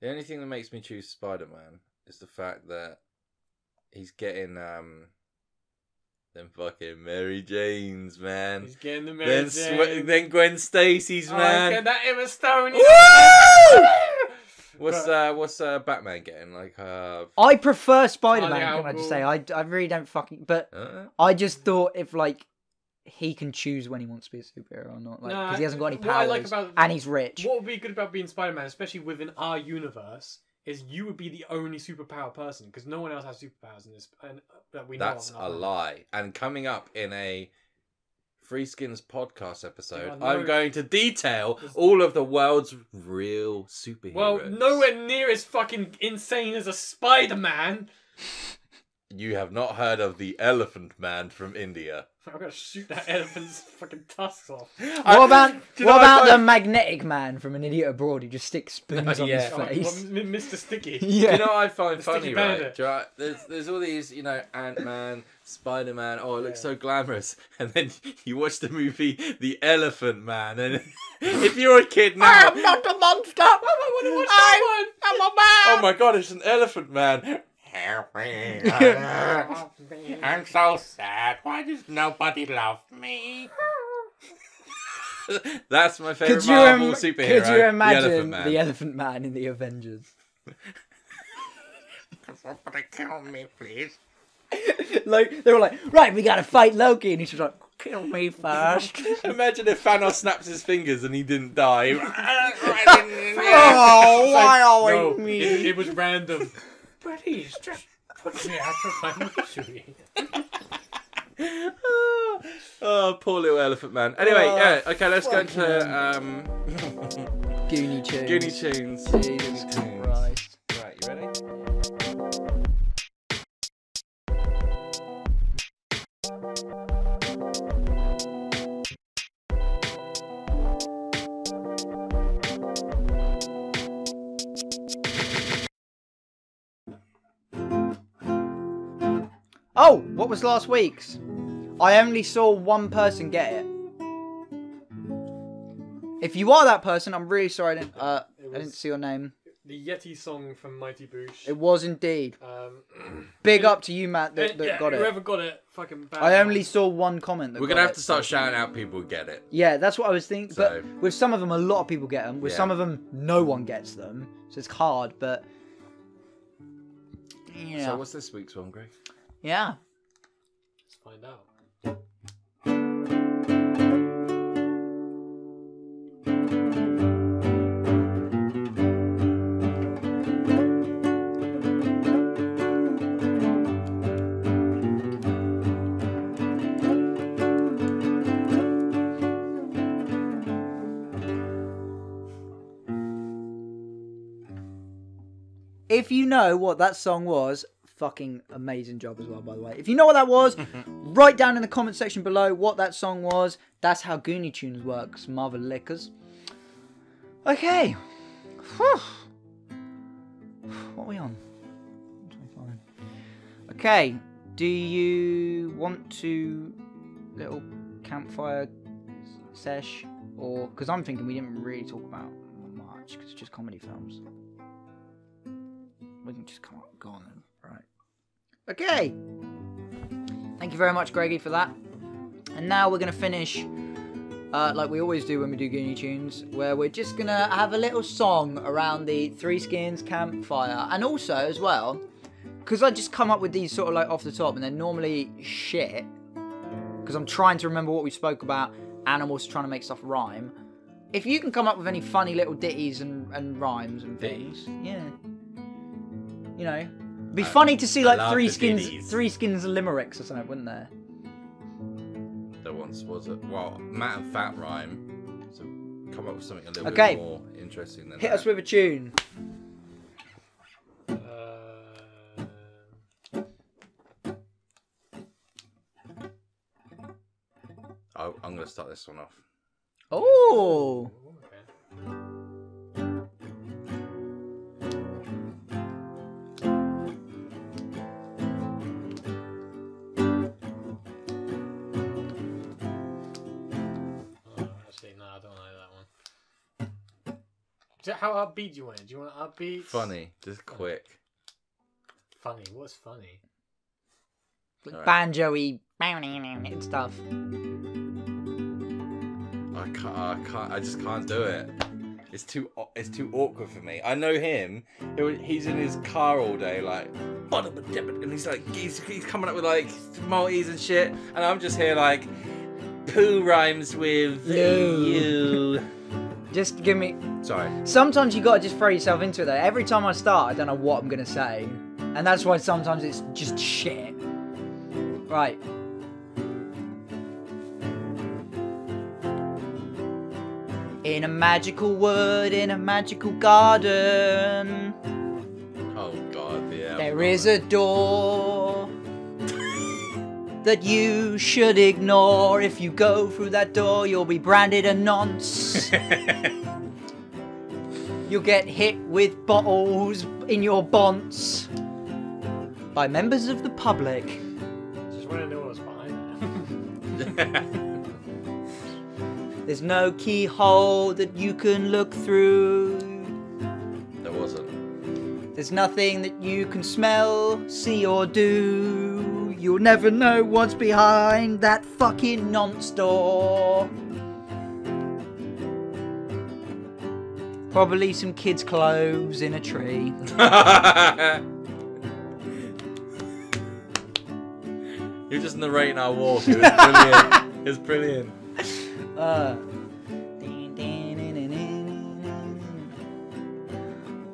The only thing that makes me choose Spider-Man is the fact that he's getting them fucking Mary Janes, man. He's getting the Mary Jane. Then Gwen Stacy's, Oh, man. get that Emma Stone. What's Batman getting? Like I prefer Spider-Man. Talia Can I just al say I really don't fucking. But uh, I just thought if like he can choose when he wants to be a superhero or not. Like, Nah, because he hasn't got any what I powers, like about- and he's rich. What would be good about being Spider-Man, especially within our universe, is you would be the only superpower person because no one else has superpowers in this, and that we know. That's of a lie. And coming up in a Free Skins podcast episode, Yeah, no. I'm going to detail all of the world's real superheroes. Well, nowhere near as fucking insane as a Spider-Man. You have not heard of the Elephant Man from India. I'm gonna shoot that elephant's fucking tusks off. What about Do you know what about I the magnetic man from An Idiot Abroad who just sticks spoons on Yeah. his face? Mr. Sticky. Do Yeah. you know what I find The funny, Sticky right? Bandit. Do you know, there's all these, Ant-Man, Spider-Man, oh, it looks so glamorous. And then you watch the movie The Elephant Man, and if you're a kid now... I'm not a monster! I'm a man! Oh my god, it's an Elephant Man. Help me. I'm so sad. Why does nobody love me? That's my favourite Marvel superhero. Could you imagine the Elephant Man. Man in the Avengers? Somebody kill me, please. Like they were like, right, we gotta fight Loki, and he's just like, kill me first. Imagine if Thanos snaps his fingers and he didn't die. Oh, why are No, me? it was random. Please, just put me out of my misery. Oh, poor little Elephant Man. Anyway, Oh, yeah, okay, let's go fucking to Goonie Tunes. Goonie Tunes. Jesus Christ. Right, you ready? Oh, what was last week's? I only saw one person get it. If you are that person, I'm really sorry I didn't see your name. The Yeti song from Mighty Boosh. It was indeed. Big Big up to you, Matt, that got it. Whoever got it, fucking bad. I only saw one comment that We're got going to have it, to start so- shouting out people who get it. Yeah, that's what I was thinking. So- But with some of them, a lot of people get them. With Yeah. some of them, no one gets them. So it's hard, but... Yeah. So what's this week's one, Greg? Yeah. Let's find out. If you know what that song was, fucking amazing job as well, by the way. If you know what that was, write down in the comment section below what that song was. That's how Goonie Tunes works, Marvel Lickers. Okay. Whew. What are we on? 25. Okay. Do you want to little campfire sesh, or because I'm thinking we didn't really talk about much because it's just comedy films. We can just come on, go on then. Right. Okay. Thank you very much, Greggy, for that. And now we're going to finish, like we always do when we do Goonie Tunes, where we're just going to have a little song around the Three Skins campfire. And also, as well, because I just come up with these sort of like off the top, and they're normally shit, because I'm trying to remember what we spoke about, animals trying to make stuff rhyme. If you can come up with any funny little ditties and rhymes and things, yeah. You know, it'd be funny to see like love Three the Skins ditties. limericks or something, wouldn't there? There once was it. Well, Matt and Fat rhyme. So come up with something a little Okay. bit more interesting than Hit that. us with a tune. I'm going to start this one off. Oh, Actually, no, I don't like that one. How upbeat do you want it? Do you want it upbeat? Funny, just quick. Funny. What's funny? Alright. banjo-y and stuff. I just can't do it. It's too awkward for me. I know him. He's in his car all day, like, and he's coming up with like Maltese and shit, and I'm just here like, Poo rhymes with you. Just give me... Sorry. Sometimes you gotta just throw yourself into it though. Every time I start, I don't know what I'm gonna say. And that's why sometimes it's just shit. Right. In a magical wood, in a magical garden, Oh God, yeah. there is a door that you should ignore. If you go through that door, you'll be branded a nonce. You'll get hit with bottles in your bonds by members of the public. Just want to know what's behind that. There's no keyhole that you can look through. There wasn't. There's nothing that you can smell, see or do. You'll never know what's behind that fucking nonce door. Probably some kids' clothes in a tree. You're just narrating our walk. It was brilliant. It was brilliant.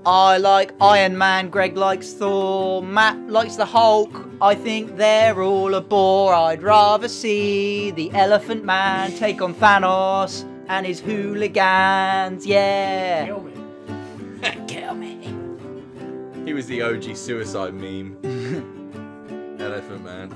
I like Iron Man, Greg likes Thor, Matt likes the Hulk. I think they're all a bore. I'd rather see the Elephant Man take on Thanos and his hooligans. Yeah. Kill me. Kill me. He was the OG suicide meme. Elephant Man.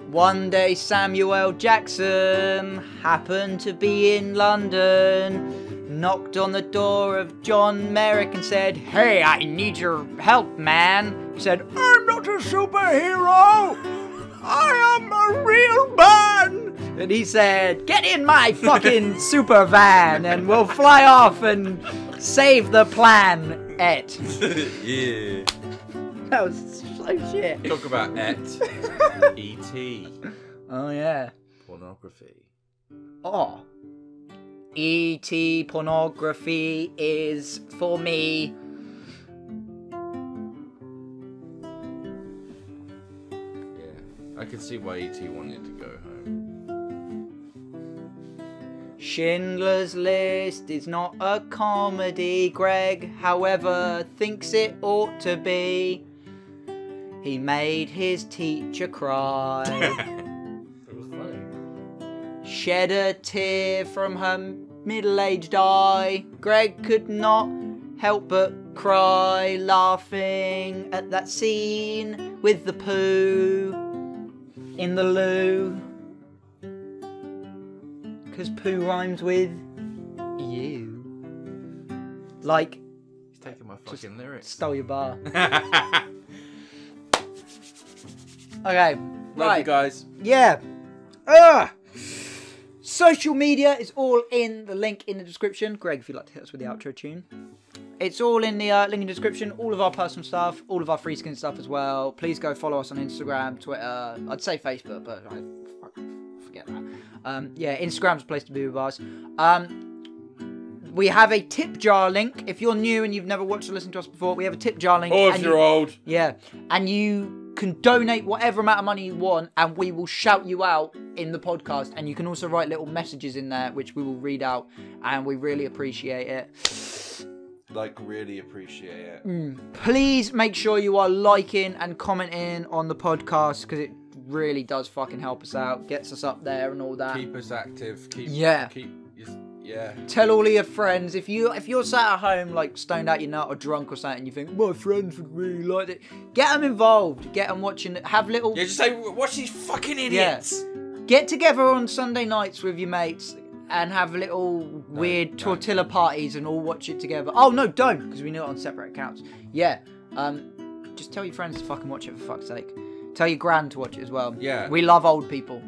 One day Samuel Jackson happened to be in London, knocked on the door of John Merrick and said, "Hey, I need your help, man." He said, "I'm not a superhero, I am a real man." And he said, "Get in my fucking super van and we'll fly off and save the planet." Yeah. That was so shit. Talk about E.T. Oh yeah. Pornography. Oh. E.T. pornography is for me. Yeah. I could see why E.T. wanted to go home. Schindler's List is not a comedy, Greg, however, thinks it ought to be. He made his teacher cry. It was funny. Shed a tear from her middle-aged eye. Greg could not help but cry, laughing at that scene with the poo in the loo. 'Cause poo rhymes with you. Like, He's taking my fucking lyrics. stole your bar. Okay, Love right. you guys. Yeah. Social media is all in the link in the description. Greg, if you'd like to hit us with the outro tune. It's all in the link in the description. All of our personal stuff, all of our free skin stuff as well. Please go follow us on Instagram, Twitter. I'd say Facebook, but I forget that. Yeah, Instagram's a place to be with us. We have a tip jar link. If you're new and you've never watched or listened to us before, we have a tip jar link. Or if you're old. Yeah, and you can donate whatever amount of money you want, and we will shout you out in the podcast. And you can also write little messages in there, which we will read out, and we really appreciate it. Like, really appreciate it. Please make sure you are liking and commenting on the podcast, because it really does fucking help us out, gets us up there and all that. Keep us active. Yeah. Yeah. Tell all of your friends. If you're sat at home like stoned out your nut or drunk or something, and you think my friends would really like it, get them involved. Get them watching. Have little. Yeah, just say, watch these fucking idiots. Get together on Sunday nights with your mates and have little weird tortilla parties and all watch it together. Oh no, don't, because we know it on separate accounts. Yeah. Just tell your friends to fucking watch it for fuck's sake. Tell your gran to watch it as well. Yeah. We love old people.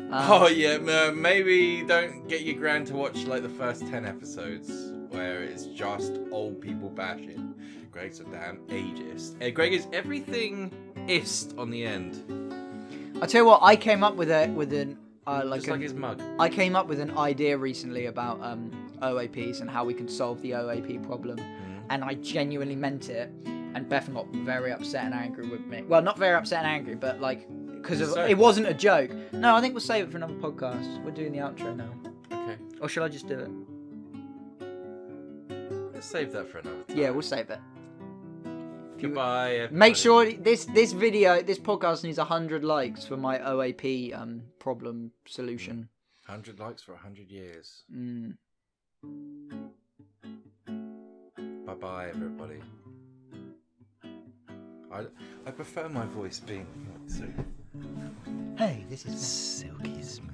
Oh yeah, maybe don't get your gran to watch like the first 10 episodes where it's just old people bashing. Greg's a damn ageist. Greg is everything ist on the end. I tell you what, I came up with an Just like his mug. I came up with an idea recently about OAPs and how we can solve the OAP problem, and I genuinely meant it. And Bethan got very upset and angry with me. Well, not very upset and angry, but like because So it wasn't a joke. No, I think we'll save it for another podcast. We're doing the outro now. Okay. Or shall I just do it? Let's save that for another time. Yeah, we'll save it. Goodbye, everybody. Make sure this podcast needs 100 likes for my OAP problem solution. 100 likes for 100 years. Bye-bye, everybody. I prefer my voice being so Hey, this is silky smooth.